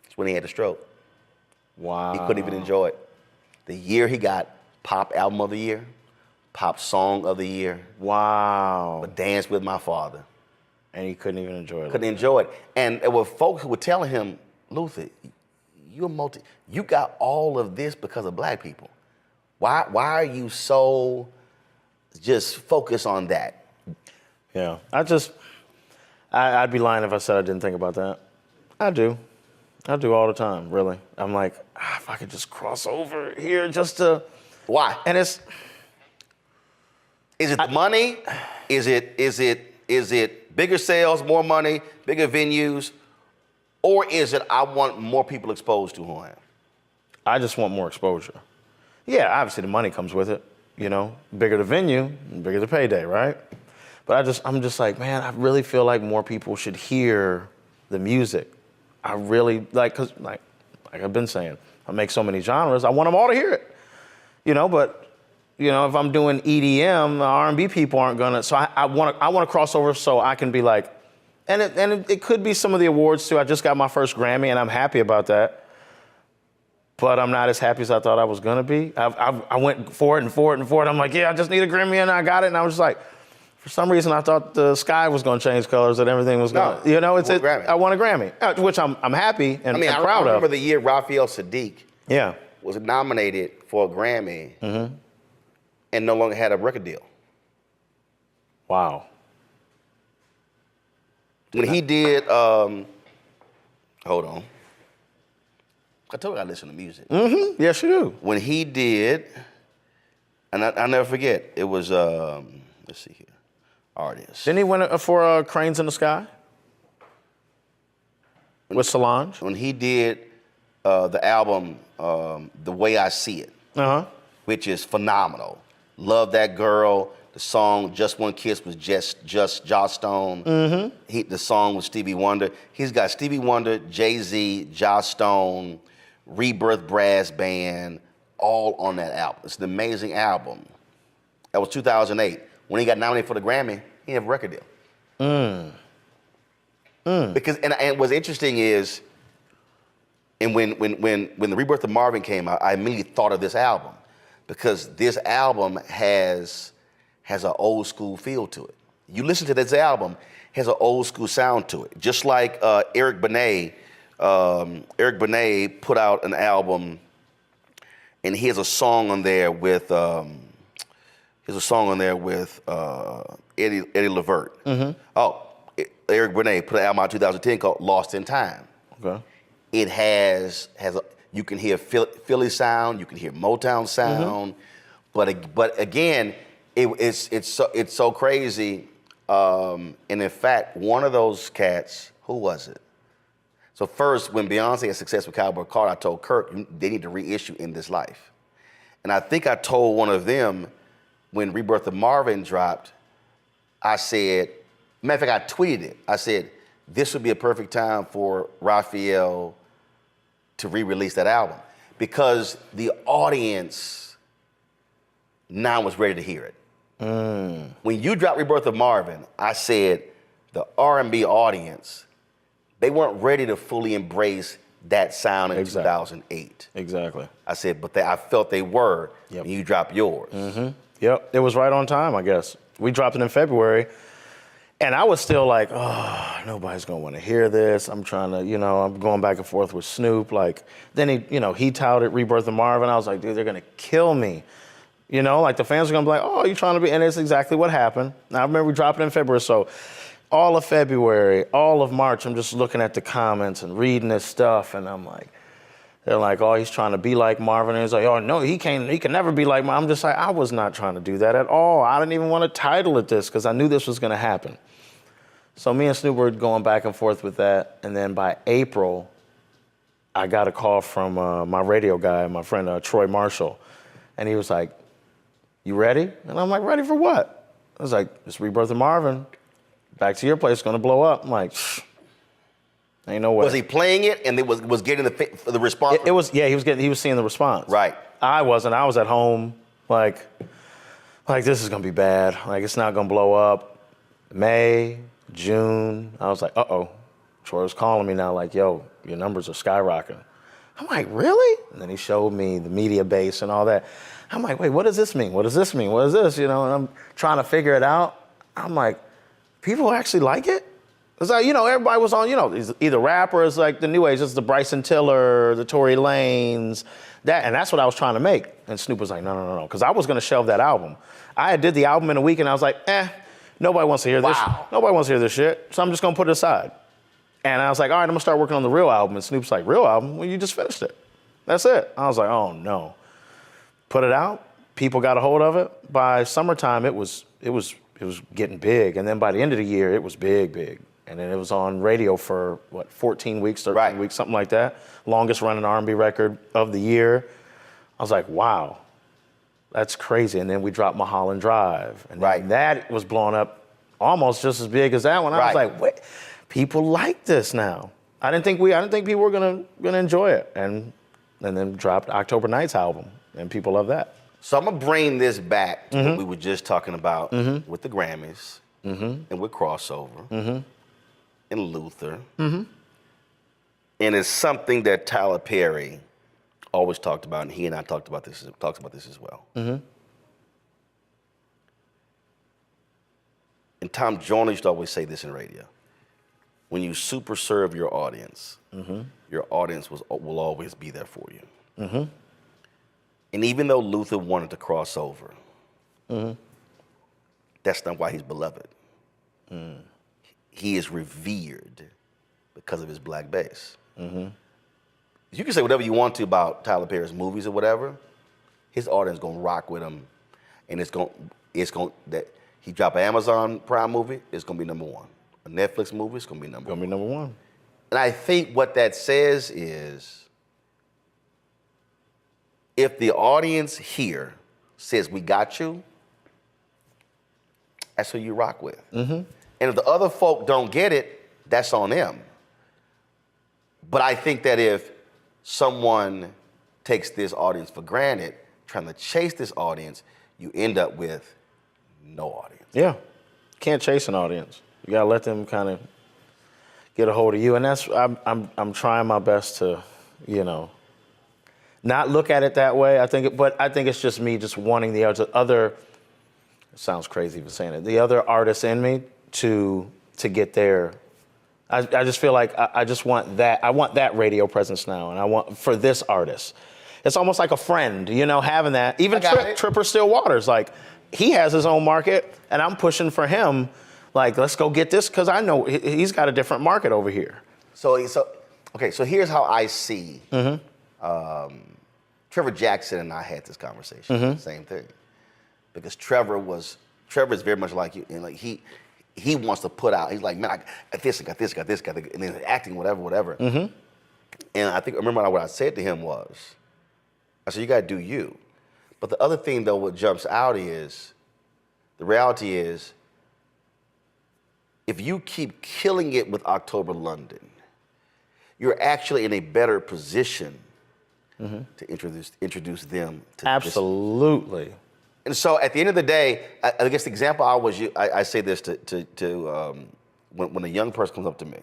it's when he had the stroke. Wow. He couldn't even enjoy it. The year he got Pop Album of the Year, Pop Song of the Year. Wow. But Dance with My Father. And he couldn't even enjoy it. Couldn't enjoy it. And there were folks who were telling him, Luther, you got all of this because of black people. Why are you so just focused on that? Yeah, I'd be lying if I said I didn't think about that. I do all the time, really. I'm like, if I could just cross over here just to. Why? And is it the money? Is it bigger sales, more money, bigger venues? Or is it I want more people exposed to who I am? I just want more exposure. Yeah, obviously the money comes with it, bigger the venue, bigger the payday, right? But I'm just like, man, I really feel like more people should hear the music. I really, cause like I've been saying, I make so many genres, I want them all to hear it. But if I'm doing EDM, the R&B people aren't gonna, so I want to cross over so I can be like, and it could be some of the awards too. I just got my first Grammy and I'm happy about that. But I'm not as happy as I thought I was gonna be. I went for it. I'm like, yeah, I just need a Grammy and I got it. And I was just like, for some reason I thought the sky was gonna change colors and everything was gonna, I won a Grammy, which I'm happy and proud of. I remember the year Raphael Sadiq yeah. was nominated for a Grammy and no longer had a record deal. Wow. When he did, hold on. I told you I listen to music. Yes, you do. When he did, and I'll never forget, it was, let's see here, artist. Didn't he win for Cranes in the Sky? With Solange? When he did the album, The Way I See It, which is phenomenal. Love That Girl. The song Just One Kiss was just Joss Stone. The song was Stevie Wonder. He's got Stevie Wonder, Jay-Z, Joss Stone, Rebirth Brass Band, all on that album. It's an amazing album. That was 2008. When he got nominated for the Grammy, he didn't have a record deal. Because and what's interesting is, and when the Rebirth of Marvin came out, I immediately thought of this album because this album has an old school feel to it. You listen to this album, it has an old school sound to it. Just like Eric Benet put out an album, and he has a song on there with Eddie Levert. Eric Benet put an album out in 2010 called Lost in Time. Okay. It you can hear Philly sound, you can hear Motown sound, but again, it's so crazy. And in fact, one of those cats, who was it? So first, when Beyonce had success with Cowboy Carter, I told Kirk they need to reissue In This Life. And I think I told one of them when Rebirth of Marvin dropped, I said, matter of fact, I tweeted it. I said, this would be a perfect time for Raphael to re-release that album because the audience now was ready to hear it. When you dropped Rebirth of Marvin, I said the R&B audience, they weren't ready to fully embrace that sound in 2008. Exactly. I said, but I felt they were when you dropped yours. Yep, it was right on time, I guess. We dropped it in February, and I was still like, oh, nobody's gonna wanna hear this. I'm trying to, I'm going back and forth with Snoop. Then he touted Rebirth of Marvin. I was like, dude, they're gonna kill me. The fans are gonna be like, oh, you're trying to be, and it's exactly what happened. Now, I remember we dropped it in February, so all of February, all of March, I'm just looking at the comments and reading this stuff, and I'm like, they're like, oh, he's trying to be like Marvin, and he's like, oh, no, he can never be like Marvin. I'm just like, I was not trying to do that at all. I didn't even want to title it this, because I knew this was gonna happen. So me and Snoop were going back and forth with that, and then by April, I got a call from my radio guy, my friend Troy Marshall, and he was like, you ready? And I'm like, ready for what? I was like, it's Rebirth of Marvin. Back to Your Place, gonna blow up. I'm like, Ain't no way. Was he playing it and it was getting the response? It was, yeah, he was seeing the response. Right. I wasn't. I was at home, like this is gonna be bad. Like, it's not gonna blow up. May, June, I was like, uh-oh. Troy was calling me now, like, yo, your numbers are skyrocketing. I'm like, really? And then he showed me the media base and all that. I'm like, wait, what does this mean? What does this mean? What is this? You know, and I'm trying to figure it out. I'm like, people actually like it? It's like, you know, everybody was on, you know, either rappers, like the new age, it's the Bryson Tiller, the Tory Lanez, and that's what I was trying to make. And Snoop was like, no, because I was going to shelve that album. I did the album in a week, and I was like, nobody wants to hear this. Nobody wants to hear this shit, so I'm just going to put it aside. And I was like, all right, I'm going to start working on the real album. And Snoop's like, real album? Well, you just finished it. That's it. I was like, oh, no. Put it out. People got a hold of it. By summertime, it was getting big. And then by the end of the year, it was big. And then it was on radio for, 14 weeks, 13 weeks, something like that. Longest running R&B record of the year. I was like, wow, that's crazy. And then we dropped Mulholland Drive. And that was blowing up almost just as big as that one. I was like, wait. People like this now. I didn't think people were gonna enjoy it, and then dropped October Nights album, and people love that. So I'm gonna bring this back to what we were just talking about with the Grammys and with crossover and Luther, and it's something that Tyler Perry always talked about, and he and I talked about this as well. And Tom Jones used to always say this in radio. When you super serve your audience, your audience will always be there for you. And even though Luther wanted to cross over, that's not why he's beloved. He is revered because of his black base. You can say whatever you want to about Tyler Perry's movies or whatever. His audience gonna rock with him, and it's going that he drop an Amazon Prime movie, it's gonna be #1. A Netflix movie is going to be number one. And I think what that says is, if the audience here says, we got you, that's who you rock with. And if the other folk don't get it, that's on them. But I think that if someone takes this audience for granted, trying to chase this audience, you end up with no audience. Yeah, can't chase an audience. You gotta let them kind of get a hold of you, and that's I'm trying my best to, not look at it that way. I think it's just me just wanting the other. It sounds crazy even saying it. The other artists in me to get there. I just feel like I just want that. I want that radio presence now, and I want for this artist. It's almost like a friend, having that. Even Tripper Still Waters, like he has his own market, and I'm pushing for him. Like, let's go get this, because I know he's got a different market over here. So here's how I see. Trevor Jackson and I had this conversation. Same thing, because Trevor is very much like you, and like he wants to put out. He's like, man, I got this, and then acting, whatever. And I remember what I said to him was, I said, you got to do you. But the other thing though, what jumps out is, the reality is, if you keep killing it with October London, you're actually in a better position to introduce them to absolutely. And so at the end of the day, I guess the example I say this to when a young person comes up to me,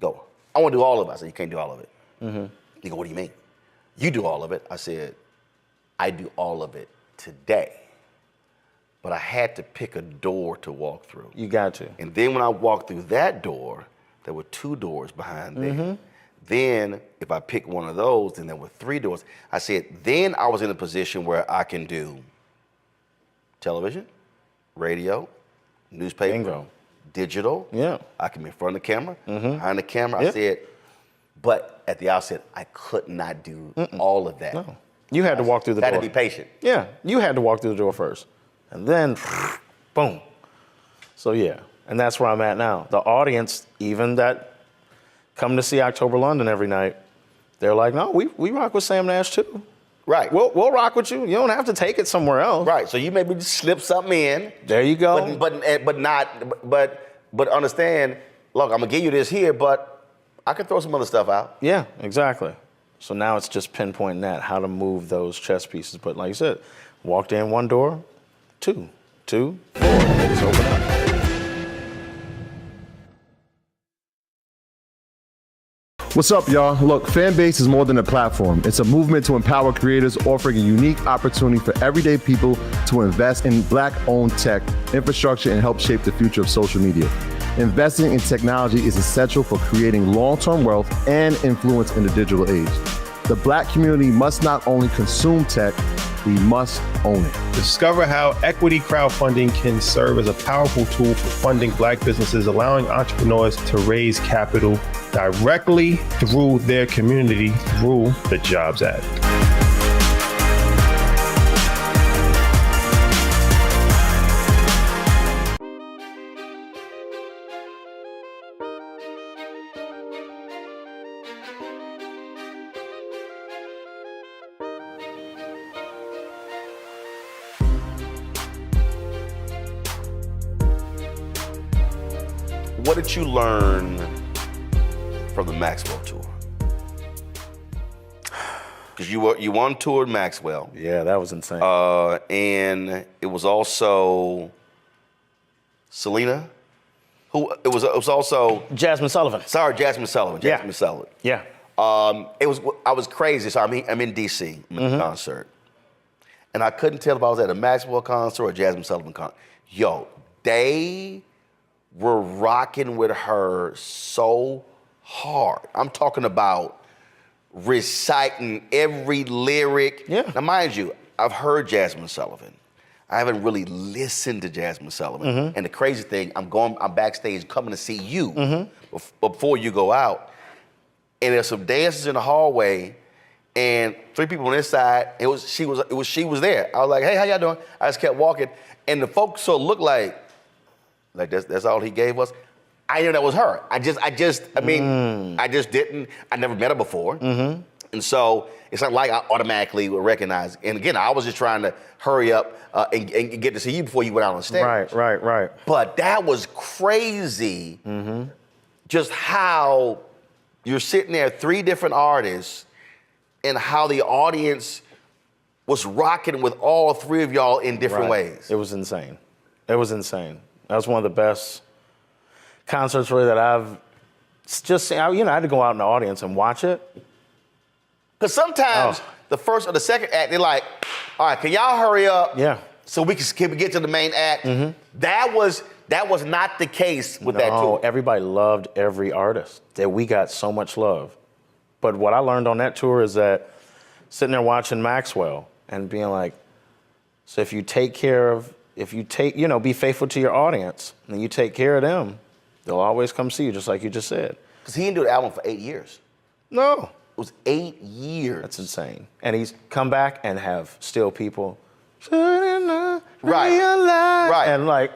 go, I want to do all of it. I said, you can't do all of it. You go, what do you mean? You do all of it. I said, I do all of it today. But I had to pick a door to walk through. You got to. And then when I walked through that door, there were 2 doors behind there. Then if I picked one of those, then there were 3 doors. I said, then I was in a position where I can do television, radio, newspaper, digital. Yeah. I can be in front of the camera, behind the camera. I said, but at the outset, I could not do all of that. No. You had to walk through the door. Had to be patient. Yeah, you had to walk through the door first. And then, boom. So yeah, and that's where I'm at now. The audience, even that come to see October London every night, they're like, no, we rock with Sam Nash too. Right. We'll rock with you. You don't have to take it somewhere else. Right. So you maybe just slip something in. There you go. But understand, look, I'm gonna give you this here, but I could throw some other stuff out. Yeah, exactly. So now it's just pinpointing that, how to move those chess pieces. But like you said, walked in one door, two, 4, and they just open up. What's up, y'all? Look, Fanbase is more than a platform. It's a movement to empower creators, offering a unique opportunity for everyday people to invest in Black-owned tech, infrastructure, and help shape the future of social media. Investing in technology is essential for creating long-term wealth and influence in the digital age. The Black community must not only consume tech, we must own it. Discover how equity crowdfunding can serve as a powerful tool for funding Black businesses, allowing entrepreneurs to raise capital directly through their community through the Jobs Act. What did you learn from the Maxwell tour? Because you on tour Maxwell. Yeah, that was insane. And it was also Selena. It was also Jasmine Sullivan. Sorry, Jasmine Sullivan. Yeah. Jasmine Sullivan. Yeah. I was crazy. So I'm in DC. I'm in the concert, and I couldn't tell if I was at a Maxwell concert or a Jasmine Sullivan concert. Yo, they were rocking with her so hard. I'm talking about reciting every lyric. Yeah. Now, mind you, I've heard Jasmine Sullivan. I haven't really listened to Jasmine Sullivan. And the crazy thing, I'm backstage coming to see you before you go out. And there's some dancers in the hallway, and 3 people on this side. She was there. I was like, hey, how y'all doing? I just kept walking, and the folks sort of looked like that's all he gave us. I knew that was her. I never met her before. And so it's not like I automatically would recognize. And again, I was just trying to hurry up and get to see you before you went out on stage. Right. But that was crazy, just how you're sitting there, 3 different artists, and how the audience was rocking with all 3 of y'all in different ways. It was insane. That was one of the best concerts really that I've just seen. I had to go out in the audience and watch it. Because sometimes the first or the second act, they're like, all right, can y'all hurry up? Yeah. So we can get to the main act. That was not the case with that tour. Everybody loved every artist. That we got so much love. But what I learned on that tour is that sitting there watching Maxwell and being like, so if you be faithful to your audience and you take care of them, they'll always come see you, just like you just said. Because he didn't do the album for 8 years. No. It was 8 years. That's insane. And he's come back and have still people, Right. and like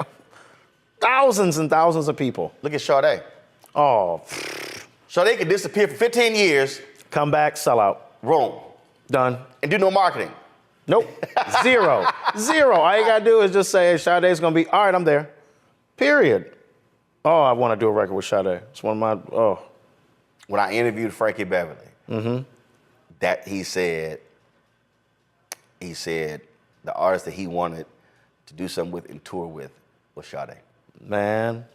thousands and thousands of people. Look at Sade. Oh, Sade could disappear for 15 years. come back, sell out. Wrong. Done. And do no marketing. Nope. Zero. All you gotta do is just say, hey, Sade's gonna be, all right, I'm there. Period. Oh, I wanna do a record with Sade. It's one of my, When I interviewed Frankie Beverly, that he said the artist that he wanted to do something with and tour with was Sade. Man,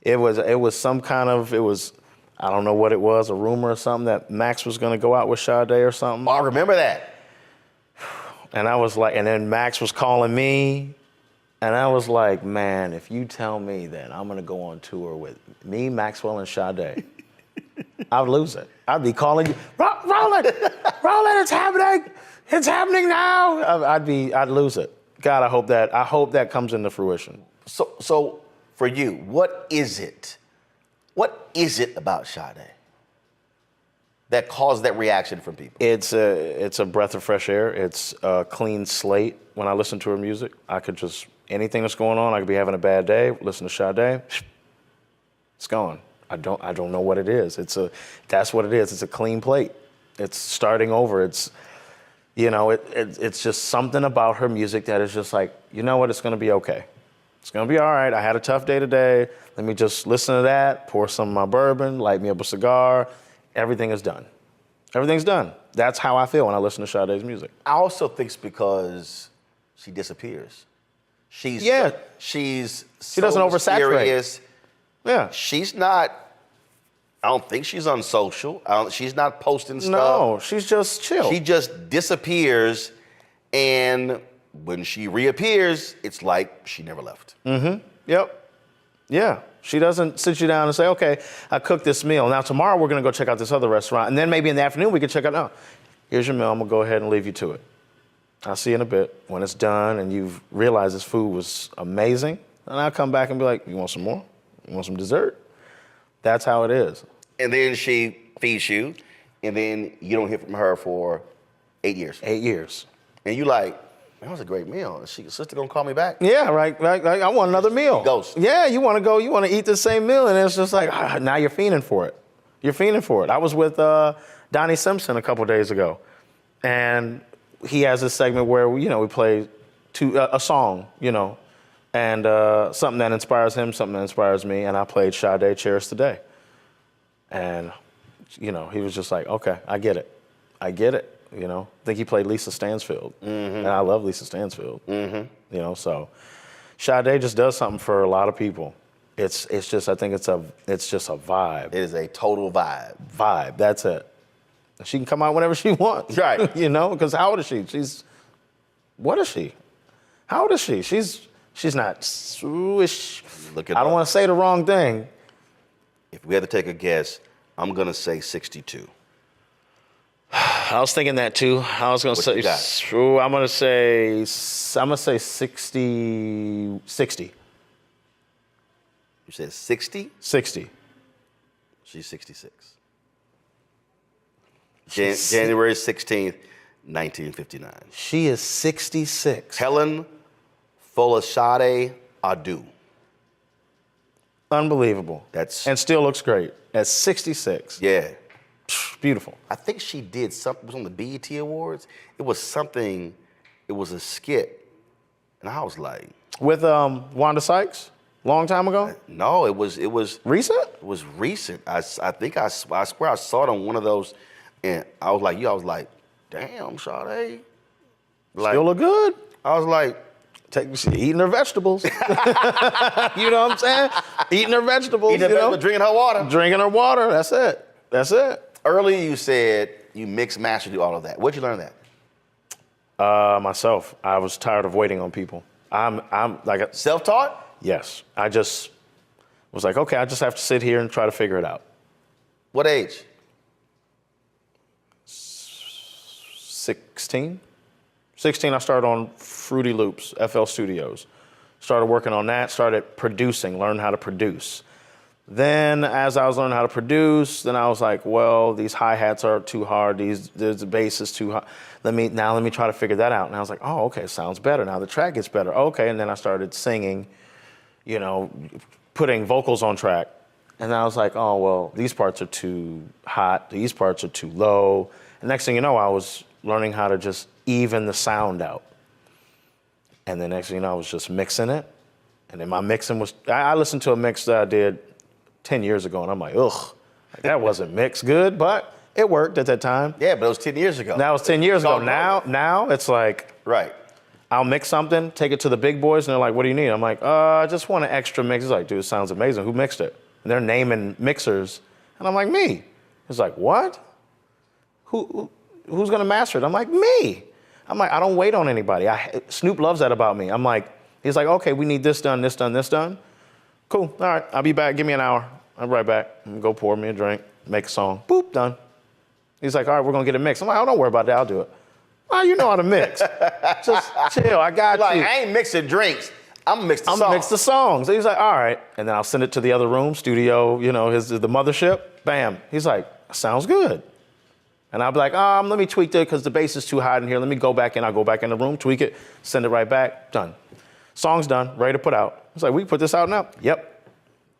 it was some kind of, I don't know what it was, a rumor or something that Max was gonna go out with Sade or something. Oh, I remember that. And I was like, and then Max was calling me, and I was like, man, if you tell me that I'm gonna go on tour with me, Maxwell, and Sade, I would lose it. I'd be calling you, Roland, it's happening now. I'd lose it. God, I hope that comes into fruition. So for you, what is it about Sade that caused that reaction from people? It's a breath of fresh air. It's a clean slate. When I listen to her music, I could just, anything that's going on, I could be having a bad day, listen to Sade, it's gone. I don't know what it is. That's what it is. It's a clean plate. It's starting over. It's it's just something about her music that is just like, you know what, it's gonna be okay. It's gonna be all right. I had a tough day today. Let me just listen to that, pour some of my bourbon, light me up a cigar. Everything is done. Everything's done. That's how I feel when I listen to Sade's music. I also think it's because she disappears. She doesn't oversaturate. Serious. Yeah. She's not. I don't think she's on social. She's not posting stuff. No, she's just chill. She just disappears, and when she reappears, it's like she never left. Yep. Yeah. She doesn't sit you down and say, okay, I cooked this meal. Now tomorrow we're gonna go check out this other restaurant. And then maybe in the afternoon we can check out, no, here's your meal, I'm gonna go ahead and leave you to it. I'll see you in a bit. When it's done and you've realized this food was amazing, and I'll come back and be like, you want some more? You want some dessert? That's how it is. And then she feeds you, and then you don't hear from her for 8 years. 8 years. And you like, that was a great meal. Is your sister gonna call me back? Yeah, right. I want another meal. Ghost. Yeah, you want to eat the same meal, and it's just like, now you're fiending for it. You're fiending for it. I was with Donnie Simpson a couple days ago, and he has this segment where we play a song, and something that inspires him, something that inspires me, and I played Sade, Cherish the Day. And, he was just like, okay, I get it. I think he played Lisa Stansfield, and I love Lisa Stansfield. So Sade just does something for a lot of people. It's just I think it's just a vibe. It is a total vibe. Vibe. That's it. She can come out whenever she wants. Right. Because how old is she? What is she? How old is she? She's not. Look it I don't up. want to say the wrong thing. If we had to take a guess, I'm gonna say 62. I was thinking that too. I was gonna say. you got? I'm gonna say 60. 60. You said 60? 60. She's 66. January 16th, 1959. She is 66. Helen Folashade Adu. Unbelievable. That's- still looks great at 66. Yeah. Beautiful. I think she did something, it was on the BET Awards. It was something, it was a skit. And I was like. With Wanda Sykes, long time ago. No, it was Recent? It was recent. I swear I saw it on one of those, and I was like, damn, Sade. Like, Still look good. I was like, She eating her vegetables. You know what I'm saying? Eating her vegetables. drinking her water. Drinking her water. That's it. Earlier you said you mix, master, do all of that. Where'd you learn that? Myself. I was tired of waiting on people. I'm like Self-taught? yes. I just was like, okay, I just have to sit here and try to figure it out. What age? 16. 16, I started on Fruity Loops, FL Studios. Started working on that, started producing, learned how to produce. Then as I was learning how to produce, then I was like, well, these hi-hats are too hard, the bass is too hard. Let me try to figure that out. And I was like, oh, okay, sounds better. Now the track gets better. Okay, and then I started singing, putting vocals on track. And I was like, oh, well, these parts are too hot, these parts are too low. And next thing you know, I was learning how to just even the sound out. And the next thing you know, I was just mixing it. And then my mixing was, I listened to a mix that I did 10 years ago, and I'm like, ugh, that wasn't mixed good, but it worked at that time. Yeah, but it was 10 years ago. That was 10 years ago. Now Now it's like, right. I'll mix something, take it to the big boys, and they're like, what do you need? I'm like, I just want an extra mix. It's like, dude, it sounds amazing. Who mixed it? And they're naming mixers. And I'm like, me. It's like, what? Who's gonna master it? I'm like, me. I'm like, I don't wait on anybody. Snoop loves that about me. I'm like, he's like, okay, we need this done, this done, this done. Cool, all right, I'll be back, give me an hour. I'll be right back. I'm gonna go pour me a drink, make a song, boop, done. He's like, all right, we're gonna get it mixed. I'm like, oh, don't worry about that, I'll do it. Oh, you know how to mix. Just chill, I got Like, you. I ain't mixing drinks. I'm mixing songs. I'm gonna mix the songs. He's like, all right. And then I'll send it to the other room, studio, the mothership. Bam. He's like, sounds good. And I'll be like, let me tweak that because the bass is too high in here. Let me go back in. I'll go back in the room, tweak it, send it right back. Done. Song's done, ready to put out. It's like, we can put this out now? Yep.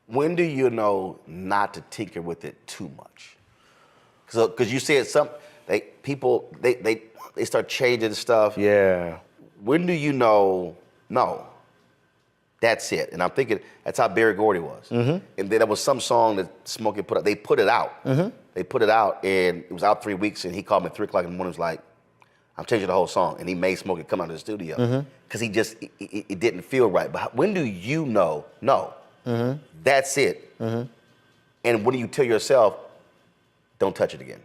When do you know not to tinker with it too much? Because you said people start changing stuff. Yeah. When do you know, no, That's it. And I'm thinking that's how Berry Gordy was. And then there was some song that Smokey put out. They put it out. They put it out, and it was out 3 weeks. And he called me at 3 o'clock in the morning. Was like, "I'm changing the whole song." And he made Smokey come out of the studio because he just it didn't feel right. But when do you know? No, that's it. And when do you tell yourself, "Don't touch it again"?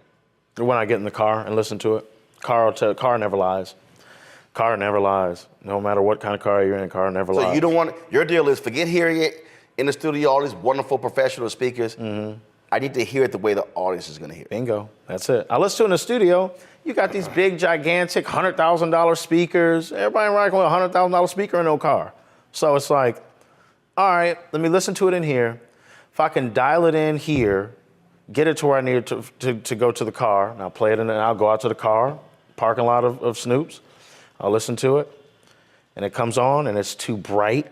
When I get in the car and listen to it, car never lies. Car never lies. No matter what kind of car you're in, car never lies. So you don't want, your deal is forget hearing it in the studio, all these wonderful professional speakers. I need to hear it the way the audience is going to hear it. Bingo. That's it. I listen to it in the studio. You got these big, gigantic $100,000 speakers. Everybody rocking with a $100,000 speaker in no car. So it's like, all right, let me listen to it in here. If I can dial it in here, get it to where I need it to go to the car, and I'll play it in, and I'll go out to the car, parking lot of Snoop's. I'll listen to it, and it comes on, and it's too bright.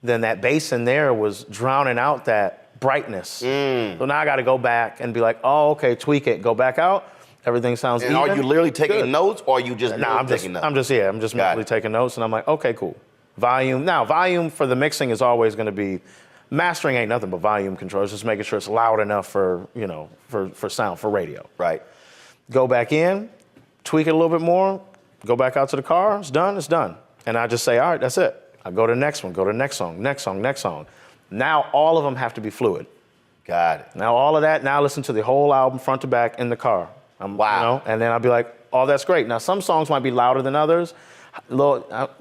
Then that bass in there was drowning out that brightness. So now I got to go back and be like, oh, okay, tweak it, go back out. Everything sounds And even. are you literally taking Good. notes, or are you just taking notes? I'm just Got mentally it. taking notes, and I'm like, okay, cool. Volume for the mixing is always going to be, mastering ain't nothing but volume control. It's just making sure it's loud enough for, for sound, for radio. Right. Go back in, tweak it a little bit more, go back out to the car, it's done. And I just say, all right, that's it. I go to the next one, go to the next song, next song. Now all of them have to be fluid. Got it. Now all of that, now listen to the whole album front to back in the car. Wow. And then I'll be like, oh, that's great. Now some songs might be louder than others.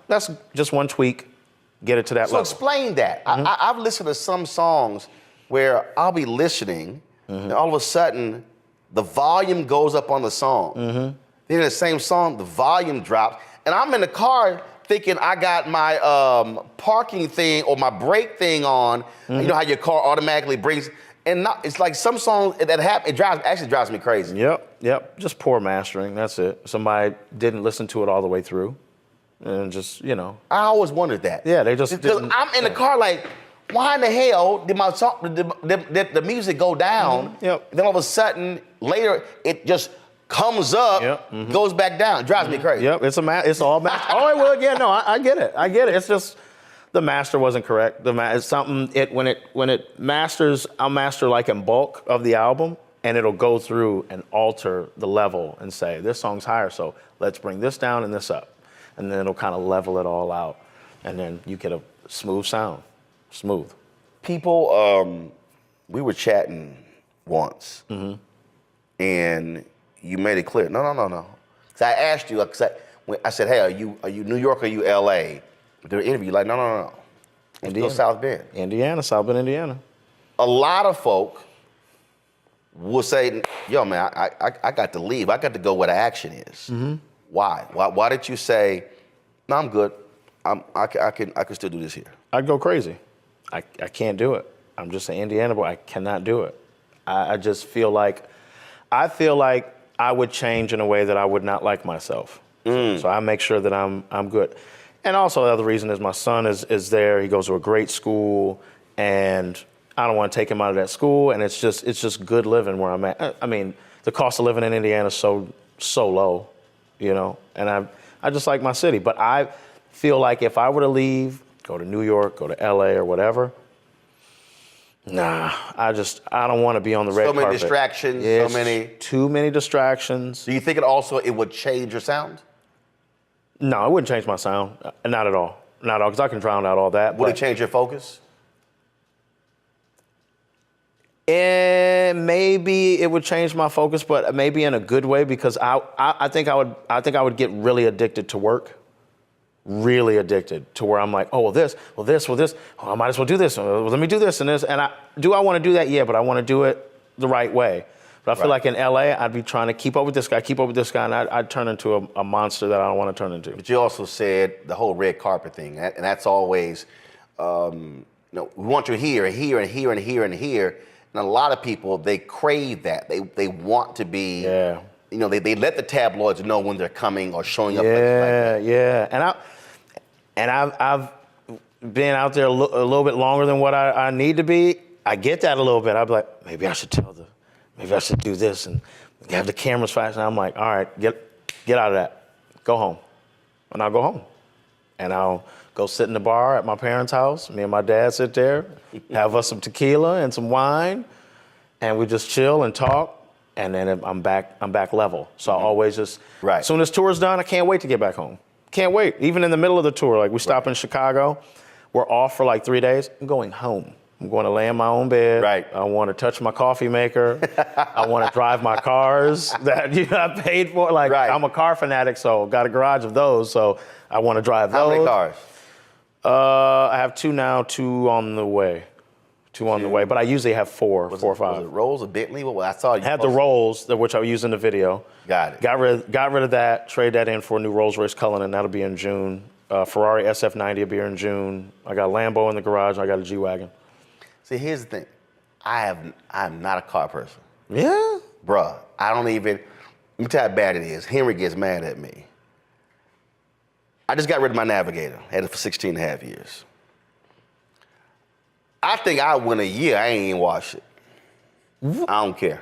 That's just one tweak, get it to that So level. explain that. I've listened to some songs where I'll be listening, and all of a sudden, the volume goes up on the song. Then in the same song, the volume drops, and I'm in the car thinking I got my parking thing or my brake thing on. You know how your car automatically brings, and it's like some songs that happen. It actually drives me crazy. Yep. Just poor mastering. That's it. Somebody didn't listen to it all the way through, and just I always wondered that. Yeah, they just because didn't- I'm in the car like, why in the hell did my song, did the music go down? Yep. Then all of a sudden later it just comes up, goes back down. It drives me crazy. Yep, it's all master. Oh, well, yeah, no, I get it. It's just the master wasn't correct. It's something when it masters, I'll master like in bulk of the album, and it'll go through and alter the level and say this song's higher, so let's bring this down and this up, and then it'll kind of level it all out, and then you get a smooth sound, smooth. People, we were chatting once, and you made it clear. No. Because I asked you, when I said, hey, are you New York or are you LA? During the interview, you're like, no. Let's go South Bend. Indiana, South Bend, Indiana. A lot of folk will say, yo, man, I got to leave. I got to go where the action is. Why? Why did you say, no, I'm good. I can still do this here? I'd go crazy. I can't do it. I'm just an Indiana boy. I cannot do it. I just feel like I would change in a way that I would not like myself. So I make sure that I'm good. And also the other reason is my son is there. He goes to a great school, and I don't want to take him out of that school. And it's just good living where I'm at. I mean, the cost of living in Indiana is so low, And I just like my city. But I feel like if I were to leave, go to New York, go to LA or whatever, nah, I don't want to be on the red carpet. So many distractions, Too many distractions. Do you think it would change your sound? No, it wouldn't change my sound. Not at all. Not at all, because I can drown out all that. Would it change your focus? And maybe it would change my focus, but maybe in a good way, because I think I would get really addicted to work. Really addicted to where I'm like, oh, this. Oh, I might as well do this. Let me do this and this. And I want to do that? Yeah, but I want to do it the right way. But I feel like in LA, I'd be trying to keep up with this guy, and I'd turn into a monster that I don't want to turn into. But you also said the whole red carpet thing, and that's always, we want you here and here and here and here and here. And a lot of people, they crave that. They want to be, they let the tabloids know when they're coming or showing up. Yeah. And I've been out there a little bit longer than what I need to be. I get that a little bit. I'd be like, maybe I should do this and have the cameras fast. And I'm like, all right, get out of that. Go home. And I'll go home. And I'll go sit in the bar at my parents' house. Me and my dad sit there, have us some tequila and some wine, and we just chill and talk. And then I'm back level. So I always just, as soon as tour's done, I can't wait to get back home. Can't wait. Even in the middle of the tour, like we stop in Chicago, we're off for like 3 days. I'm going home. I'm going to lay in my own bed. Right. I want to touch my coffee maker. I want to drive my cars that I paid for. Like I'm a car fanatic, so got a garage of those. So I want to drive those. How many cars? I have 2 now, 2 on the way. 2 on the way, but I usually have 4 or 5. Was it Rolls or Bentley? Well, I saw you. I had the Rolls, which I used in the video. Got it. Got rid of that, trade that in for a new Rolls-Royce Cullinan. That'll be in June. Ferrari SF90 will be here in June. I got a Lambo in the garage. I got a G-Wagon. See, here's the thing. I'm not a car person. Yeah? Bruh, I don't even, let me tell you how bad it is. Henry gets mad at me. I just got rid of my Navigator. Had it for 16 and a half years. I think I went a year, I ain't even washed it. I don't care.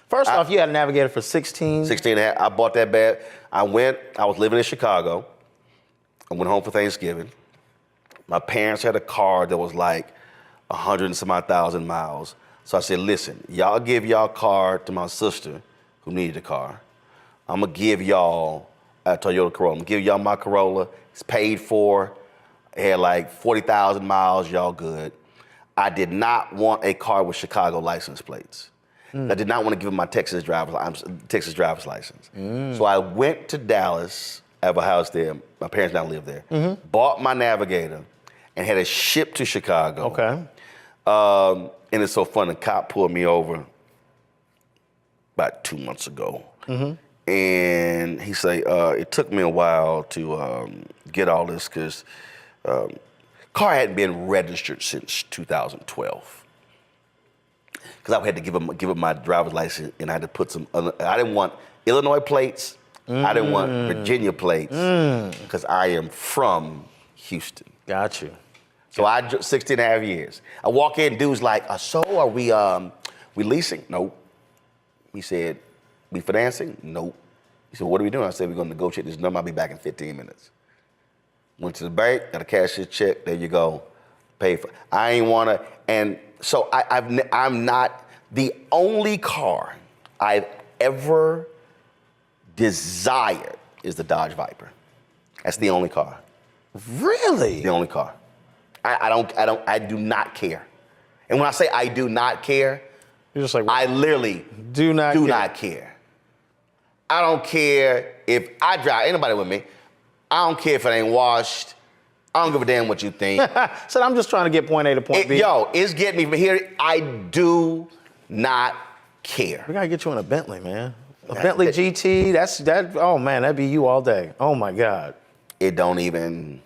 First off, you had a Navigator for 16? 16 and a half, I bought that bad. I was living in Chicago. I went home for Thanksgiving. My parents had a car that was like 100 and some odd thousand miles. So I said, listen, y'all give y'all car to my sister who needed a car. I'm gonna give y'all a Toyota Corolla. I'm gonna give y'all my Corolla. It's paid for. It had like 40,000 miles, y'all good. I did not want a car with Chicago license plates. I did not want to give them my Texas driver's license. So I went to Dallas, I have a house there. My parents now live there. Bought my Navigator and had it shipped to Chicago. Okay. And it's so fun, the cop pulled me over about 2 months ago. And he said, it took me a while to get all this because car hadn't been registered since 2012. Because I had to give him my driver's license, and I had to put some other, I didn't want Illinois plates, I didn't want Virginia plates, because I am from Houston. Got you. So 16 and a half years. I walk in, dude's like, so are we leasing? Nope. He said, we financing? Nope. He said, what are we doing? I said, we're gonna negotiate this number, I'll be back in 15 minutes. Went to the bank, got a cashier's check, there you go, pay for it. I ain't wanna, and so I'm not, the only car I've ever desired is the Dodge Viper. That's the only car. Really? The only car. I do not care. And when I say I do not care, you're just like, I literally do not care. I don't care if I drive anybody with me. I don't care if it ain't washed. I don't give a damn what you think. So I'm just trying to get point A to point B. Yo, it's getting me from here. I do not care. We gotta get you in a Bentley, man. A Bentley GT, oh man, that'd be you all day. Oh my God. It don't even.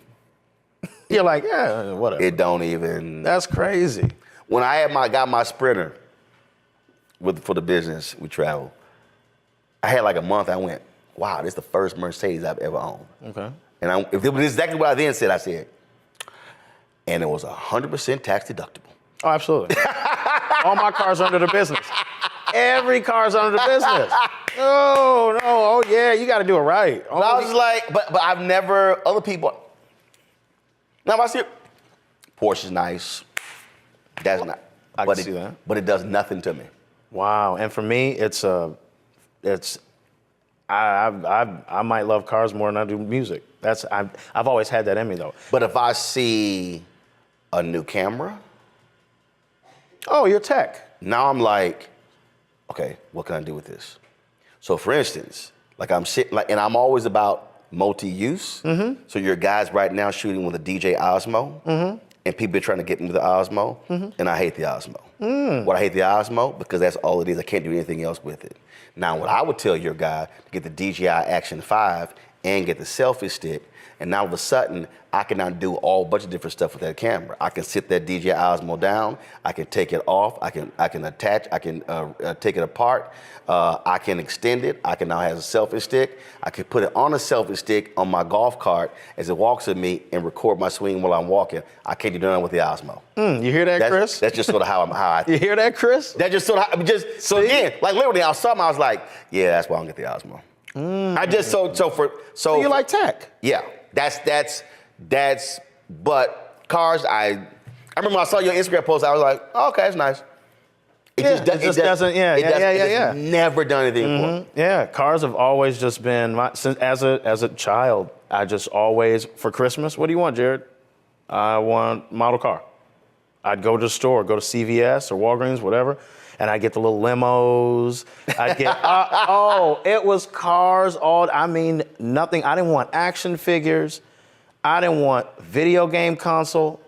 You're like, yeah, whatever. It don't even. That's crazy. When I got my Sprinter for the business, we travel. I had like a month, I went, wow, this is the first Mercedes I've ever owned. Okay. And if it was exactly what I then said, I said, and it was 100% tax deductible. Oh, absolutely. All my cars are under the business. Every car's under the business. No, oh yeah, you gotta do it right. But I was like, but I've never, other people, now if I see it, Porsche's nice, that's not, I can see that. But it does nothing to me. Wow, and for me, I might love cars more than I do music. I've always had that in me though. But if I see a new camera, oh, you're tech. Now I'm like, okay, what can I do with this? So for instance, like I'm sitting, and I'm always about multi-use. So your guys right now shooting with a DJ Osmo, and people are trying to get into the Osmo, and I hate the Osmo. What I hate the Osmo, because that's all it is. I can't do anything else with it. Now, what I would tell your guy, to get the DJI Action 5 and get the selfie stick, and now all of a sudden, I can now do a bunch of different stuff with that camera. I can sit that DJI Osmo down, I can take it off, I can attach, I can take it apart, I can extend it, I can now have a selfie stick, I can put it on a selfie stick on my golf cart as it walks with me and record my swing while I'm walking. I can't do that with the Osmo. You hear that, Chris? That's just sort of how I You hear that, Chris? That just sort of, so again, like literally, I was like, yeah, that's why I don't get the Osmo. I just, so you like tech? Yeah, that's But cars, I remember when I saw your Instagram post, I was like, oh, okay, that's nice. It just never done anything for me. Yeah, cars have always just been, since as a child, I just always, for Christmas, what do you want, Jared? I want a model car. I'd go to the store, go to CVS or Walgreens, whatever, and I'd get the little limos. I'd get, it was cars nothing. I didn't want action figures. I didn't want video game console.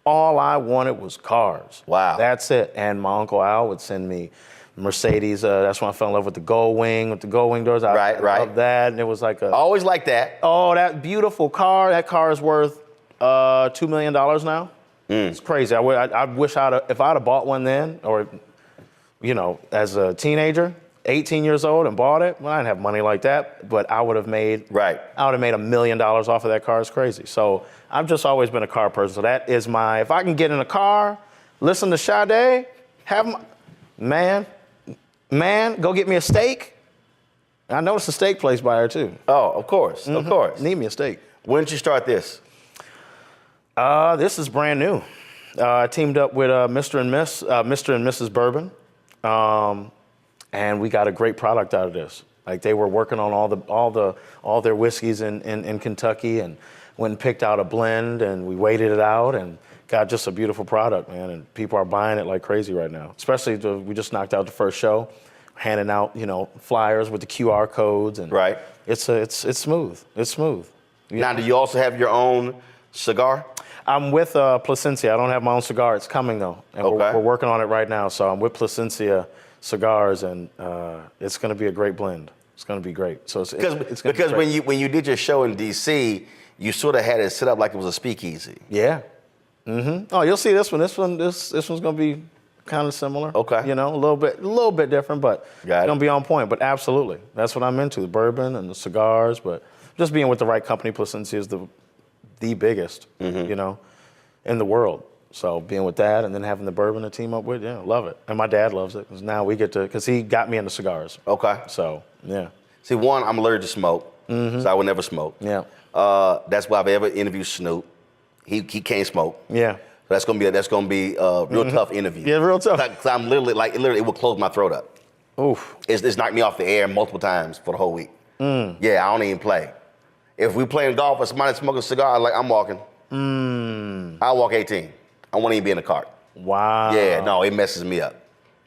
All I wanted was cars. Wow. That's it. And my Uncle Al would send me Mercedes. That's when I fell in love with the Gold Wing doors. I loved that. And it was like always like that. Oh, that beautiful car. That car is worth $2 million now. It's crazy. I wish if I'd have bought one then, or, as a teenager, 18 years old and bought it, well, I didn't have money like that, but I would have made $1 million off of that car. It's crazy. So I've just always been a car person. So that is if I can get in a car, listen to Sade, go get me a steak. I noticed a steak place by her too. Oh, of course, of course. Need me a steak. When did you start this? This is brand new. I teamed up with Mr. and Mrs. Bourbon. And we got a great product out of this. Like, they were working on all their whiskeys in Kentucky, and went and picked out a blend, and we waited it out and got just a beautiful product, man. And people are buying it like crazy right now. Especially we just knocked out the first show, handing out flyers with the QR codes, and it's smooth. It's smooth. Now, do you also have your own cigar? I'm with Placencia. I don't have my own cigar. It's coming though, and we're working on it right now. So I'm with Placencia Cigars, and it's going to be a great blend. It's going to be great. So because when you did your show in DC, you sort of had it set up like it was a speakeasy. Yeah. Oh, you'll see this one. This one's going to be kind of similar. Okay. A little bit different, but it's going to be on point. But absolutely, that's what I'm into: the bourbon and the cigars. But just being with the right company, Placencia is the biggest, in the world. So being with that and then having the bourbon to team up with, love it. And my dad loves it, because now we get to, because he got me into cigars. Okay. So, yeah. See, one, I'm allergic to smoke, so I would never smoke. Yeah. That's why I've ever interviewed Snoop. He can't smoke. Yeah. So that's gonna be a real tough interview. Yeah, real tough. Because I'm literally, it will close my throat up. Oof. It's knocked me off the air multiple times for the whole week. Yeah, I don't even play. If we playing golf and somebody smoking a cigar, I'm walking. I'll walk 18. I won't even be in the cart. Wow. Yeah, no, it messes me up.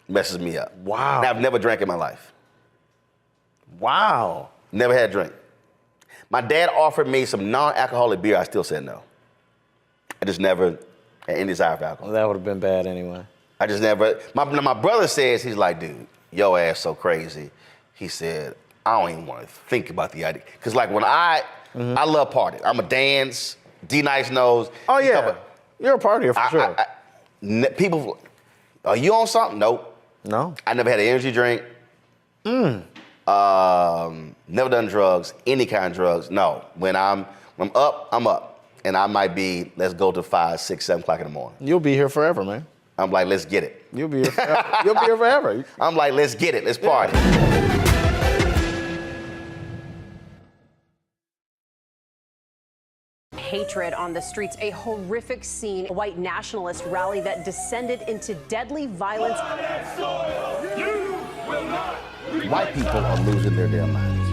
Wow. Now, I've never drank in my life. Wow. Never had a drink. My dad offered me some non-alcoholic beer. I still said no. I just never had any desire for alcohol. Well, that would have been bad anyway. I just never. My brother says, he's like, dude, your ass so crazy. He said, I don't even want to think about the idea. Because when I love partying. I'm a dance. D-Nice knows. Oh, yeah. You're a partier for sure. People, are you on something? Nope. No. I never had an energy drink. Never done drugs, any kind of drugs. No. When I'm up, I'm up. And I might be, let's go to 5, 6, 7 o'clock in the morning. You'll be here forever, man. I'm like, let's get it. You'll be here forever. You'll be here forever. I'm like, let's get it. Let's party. Hatred on the streets, a horrific scene, a white nationalist rally that descended into deadly violence. White people are losing their damn minds.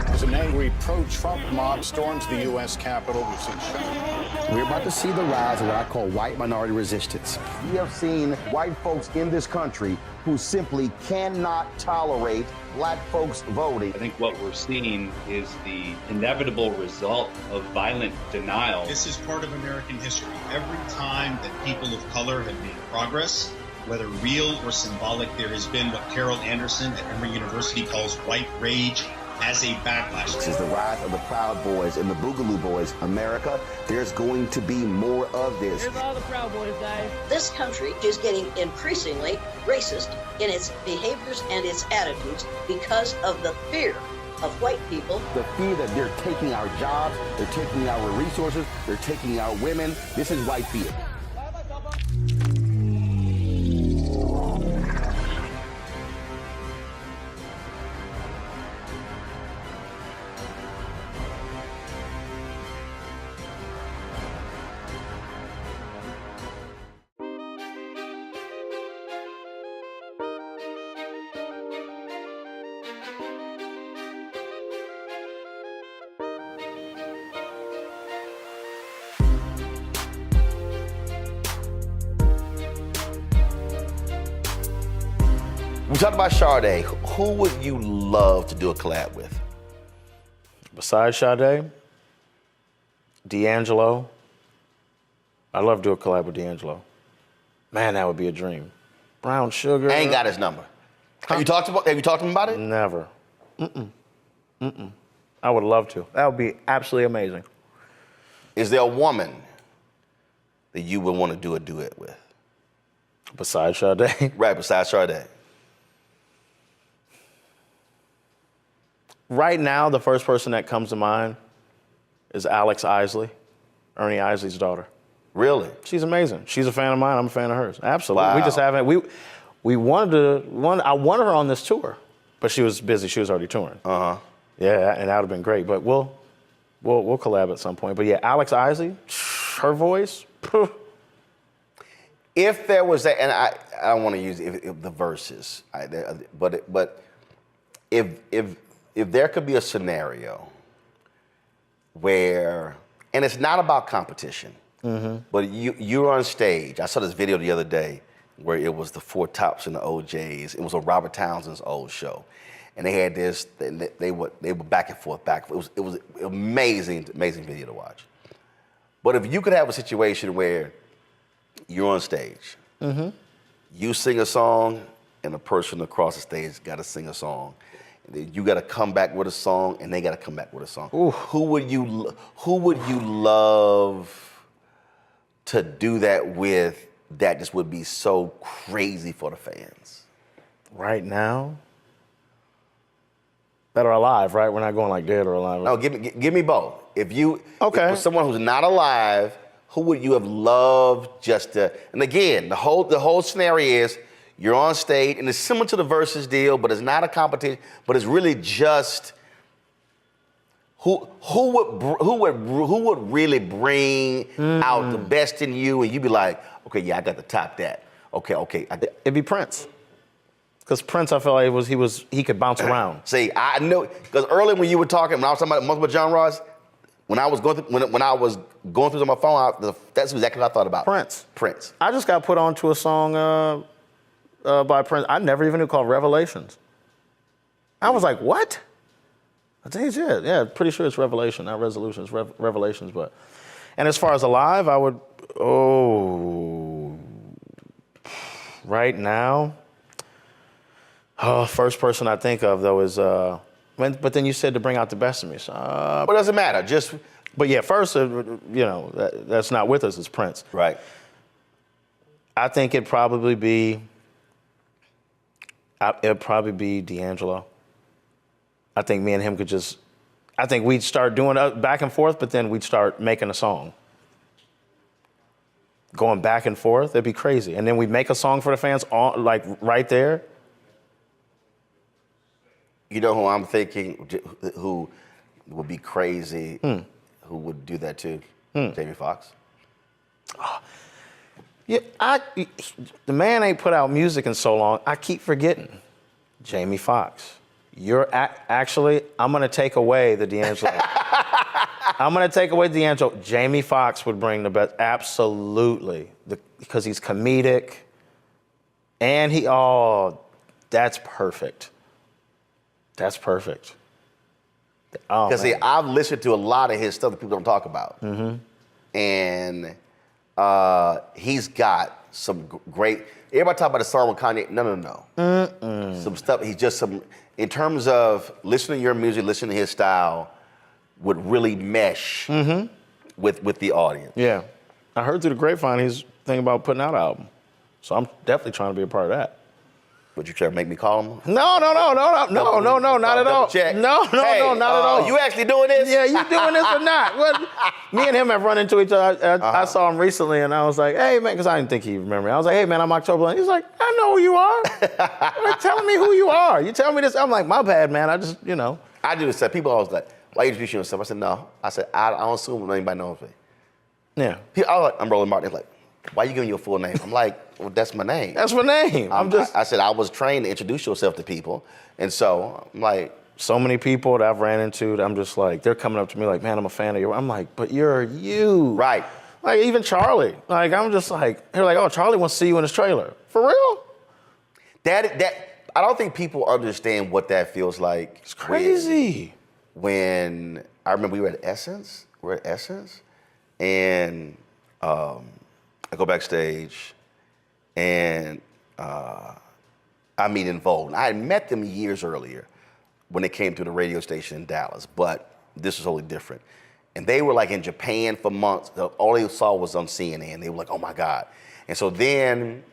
As an angry pro-Trump mob storms the U.S. Capitol, we've seen shootings. We're about to see the rise of what I call white minority resistance. We have seen white folks in this country who simply cannot tolerate black folks voting. I think what we're seeing is the inevitable result of violent denial. This is part of American history. Every time that people of color have made progress, whether real or symbolic, there has been what Carol Anderson at Emory University calls white rage as a backlash. This is the rise of the Proud Boys and the Boogaloo Boys. America, there's going to be more of this. Here's all the Proud Boys, Dave. This country is getting increasingly racist in its behaviors and its attitudes because of the fear of white people. The fear that they're taking our jobs, they're taking our resources, they're taking our women. This is white fear. We talked about Sade. Who would you love to do a collab with? Besides Sade, D'Angelo. I'd love to do a collab with D'Angelo. Man, that would be a dream. Brown Sugar. I ain't got his number. Have you talked to him about it? Never. I would love to. That would be absolutely amazing. Is there a woman that you would want to do a duet with? Besides Sade? Right, besides Sade. Right now, the first person that comes to mind is Alex Isley, Ernie Isley's daughter. Really? She's amazing. She's a fan of mine. I'm a fan of hers. Absolutely. Wow. We just haven't. We wanted I wanted her on this tour, but she was busy. She was already touring. Yeah, and that would have been great. But we'll collab at some point. But yeah, Alex Isley, her voice. If there was that, and I don't want to use if the verses, but if there could be a scenario where, and it's not about competition, but you're on stage. I saw this video the other day where it was the Four Tops and the OJs. It was on Robert Townsend's old show. And they had this, they were back and forth. It was amazing video to watch. But if you could have a situation where you're on stage, you sing a song, and the person across the stage got to sing a song. And then you got to come back with a song, and they got to come back with a song. Ooh. Who would you love to do that with? That just would be so crazy for the fans. Right now? That are alive, right? We're not going like dead or alive. No, give me both. If Okay. someone who's not alive, who would you have loved just to? And again, the whole scenario is you're on stage, and it's similar to the Versus deal, but it's not a competition. But it's really just who would really bring out the best in you, and you'd be like, okay, yeah, I got to top that. Okay. It'd be Prince. Because Prince, I feel like he could bounce around. See, I know, because earlier when you were talking, when I was talking about multiple genres, when I was going through on my phone, that's exactly what I thought about. Prince. I just got put onto a song by Prince. I never even knew, called Revelations. I was like, what? I think it's, yeah, pretty sure it's Revelation, not Resolutions, Revelations. And as far as alive, I would, right now, first person I think of, though, is, but then you said to bring out the best of me. So, but it doesn't matter, But yeah, first, that's not with us, is Prince. Right. I think it'd probably be D'Angelo. I think me and him I think we'd start doing back and forth, but then we'd start making a song. Going back and forth, it'd be crazy. And then we'd make a song for the fans, right there. You know who I'm thinking, who would be crazy, who would do that too? Jamie Foxx. Yeah, the man ain't put out music in so long, I keep forgetting. Jamie Foxx. Actually, I'm gonna take away the D'Angelo. I'm gonna take away D'Angelo. Jamie Foxx would bring the best, absolutely, because he's comedic, and that's perfect. That's perfect. Because see, I've listened to a lot of his stuff that people don't talk about, and he's got some great. Everybody talk about the song with Kanye. No. Some stuff. He's just in terms of listening to your music, listening to his style, would really mesh with the audience. Yeah, I heard through the grapevine he's thinking about putting out an album, so I'm definitely trying to be a part of that. Would you try to make me call him? No, not at all. Check. No, not at all. You actually doing this? Yeah, you doing this or not? Well, me and him have run into each other. I saw him recently, and I was like, hey, man, because I didn't think he'd remember me. I was like, hey, man, I'm October. And he's like, I know who you are. Like, telling me who you are. You tell me this. I'm like, my bad, man. I just, I do this stuff. People always like, why you introduce yourself? I said, no. I said, I don't assume anybody knows me. Yeah. I'm Roland Martin. He's like, why are you giving your full name? I'm like, well, that's my name. That's my name. I said, I was trained to introduce yourself to people. And so I'm like. So many people that I've ran into, I'm just like, they're coming up to me like, man, I'm a fan of you. I'm like, but you're you. Right. Like, even Charlie. Like, I'm just like, they're like, oh, Charlie wants to see you in his trailer. For real? I don't think people understand what that feels like. It's crazy. When I remember we were at Essence, and I go backstage, and I meet In Vogue. I had met them years earlier when they came to the radio station in Dallas, but this was totally different. And they were like in Japan for months. All they saw was on CNN. They were like, oh my God. And so then,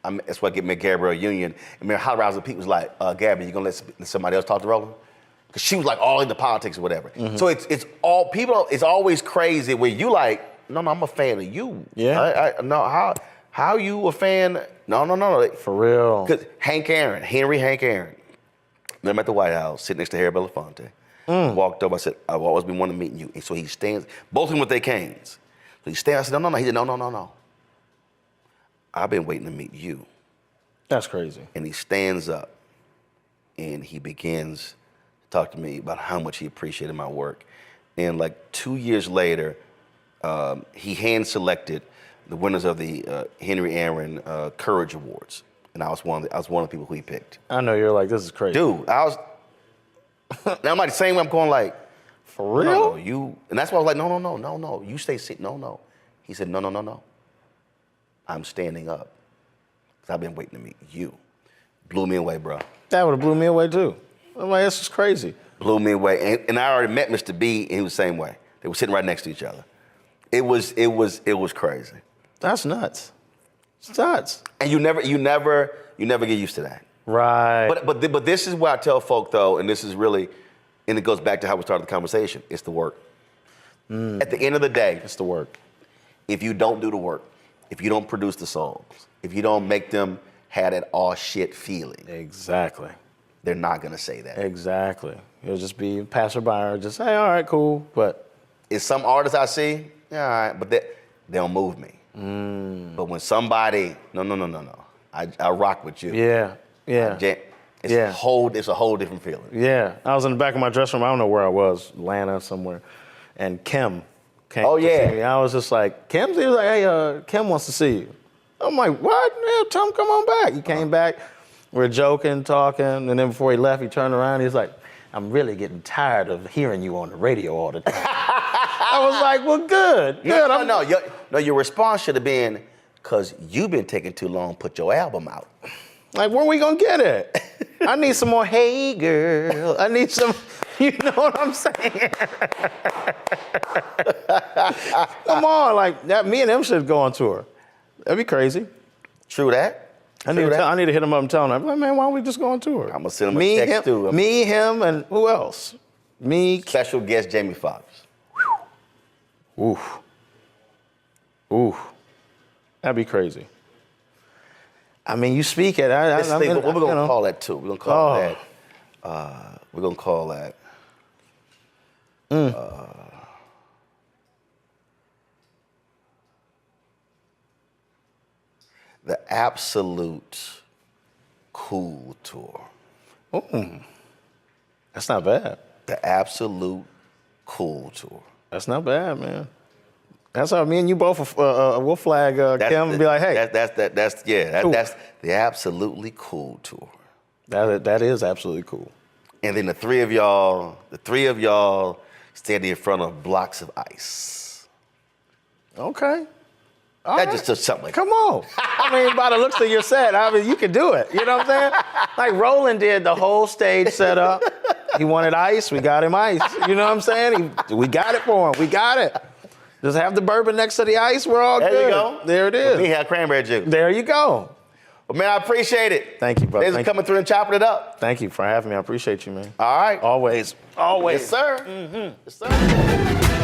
that's why I get me Gabrielle Union. And Mary Holly Rouse, the people was like, Gabby, you gonna let somebody else talk to Roland? Because she was like all into politics or whatever. Mm-hmm. So it's always crazy when you like, no, I'm a fan of you. Yeah. How you a fan? No. For real. Because Hank Aaron, met him at the White House, sitting next to Harry Belafonte. Walked up, I said, I've always been wanting to meet you. And so he stands, both of them with their canes. So he stands, I said, no. He said, no. I've been waiting to meet you. That's crazy. And he stands up and he begins to talk to me about how much he appreciated my work. And like 2 years later, he hand-selected the winners of the Henry Aaron Courage Awards. And I was one of the people who he picked. I know, you're like, this is crazy. Dude, now I'm like the same way I'm going like, for real? No, you, and that's why I was like, no, you stay sitting, no. He said, no. I'm standing up, because I've been waiting to meet you. Blew me away, bro. That would have blew me away too. I'm like, this is crazy. Blew me away, and I already met Mr. B, and he was the same way. They were sitting right next to each other. It was crazy. That's nuts. It's nuts. And you never get used to that. Right. But this is what I tell folk though, and this is really, and it goes back to how we started the conversation. It's the work. At the end of the day, it's the work. If you don't do the work, if you don't produce the songs, if you don't make them have that all shit feeling, exactly, they're not gonna say that. Exactly. It'll just be passerby or just say, all right, cool. But it's some artists I see, yeah, all right, but they don't move me. But when somebody, no, I rock with you. Yeah. It's a whole different feeling. Yeah. I was in the back of my dressing room. I don't know where I was, Atlanta somewhere, and Kim came to see me. I was just like, he was like, hey, Kim wants to see you. I'm like, what? Yeah, tell him come on back. He came back. We're joking, talking, and then before he left, he turned around. He's like, I'm really getting tired of hearing you on the radio all the time. I was like, well, good. No, your response should have been, because you've been taking too long to put your album out. Like, where we gonna get it? I need some more Hey Girl. I need some, you know what I'm saying? Come on, like, that. Me and them should go on tour. That'd be crazy. True that. I need to hit him up and tell him, I'm like, man, why don't we just go on tour? I'm gonna send him a text too. Me, him, and who else? Me. Special guest Jamie Foxx. Oof. That'd be crazy. I mean, you speak it. What we're gonna call that too? We're gonna call that. We're gonna call that. The Absolute Cool Tour. That's not bad. The Absolute Cool Tour. That's not bad, man. That's how me and you both will flag Kim and be like, hey. That's the Absolutely Cool Tour. That is absolutely cool. And then the three of y'all standing in front of blocks of ice. Okay. That just took something. Come on. I mean, by the looks of your set, I mean, you can do it. You know what I'm saying? Like Roland did the whole stage setup. He wanted ice, we got him ice. You know what I'm saying? We got it for him. We got it. Just have the bourbon next to the ice, we're all good. There you go. There it is. We have cranberry juice. There you go. Well, man, I appreciate it. Thank you, brother. Thanks for coming through and chopping it up. Thank you for having me. I appreciate you, man. All right. Always. Yes, sir. Mm-hmm. Yes, sir.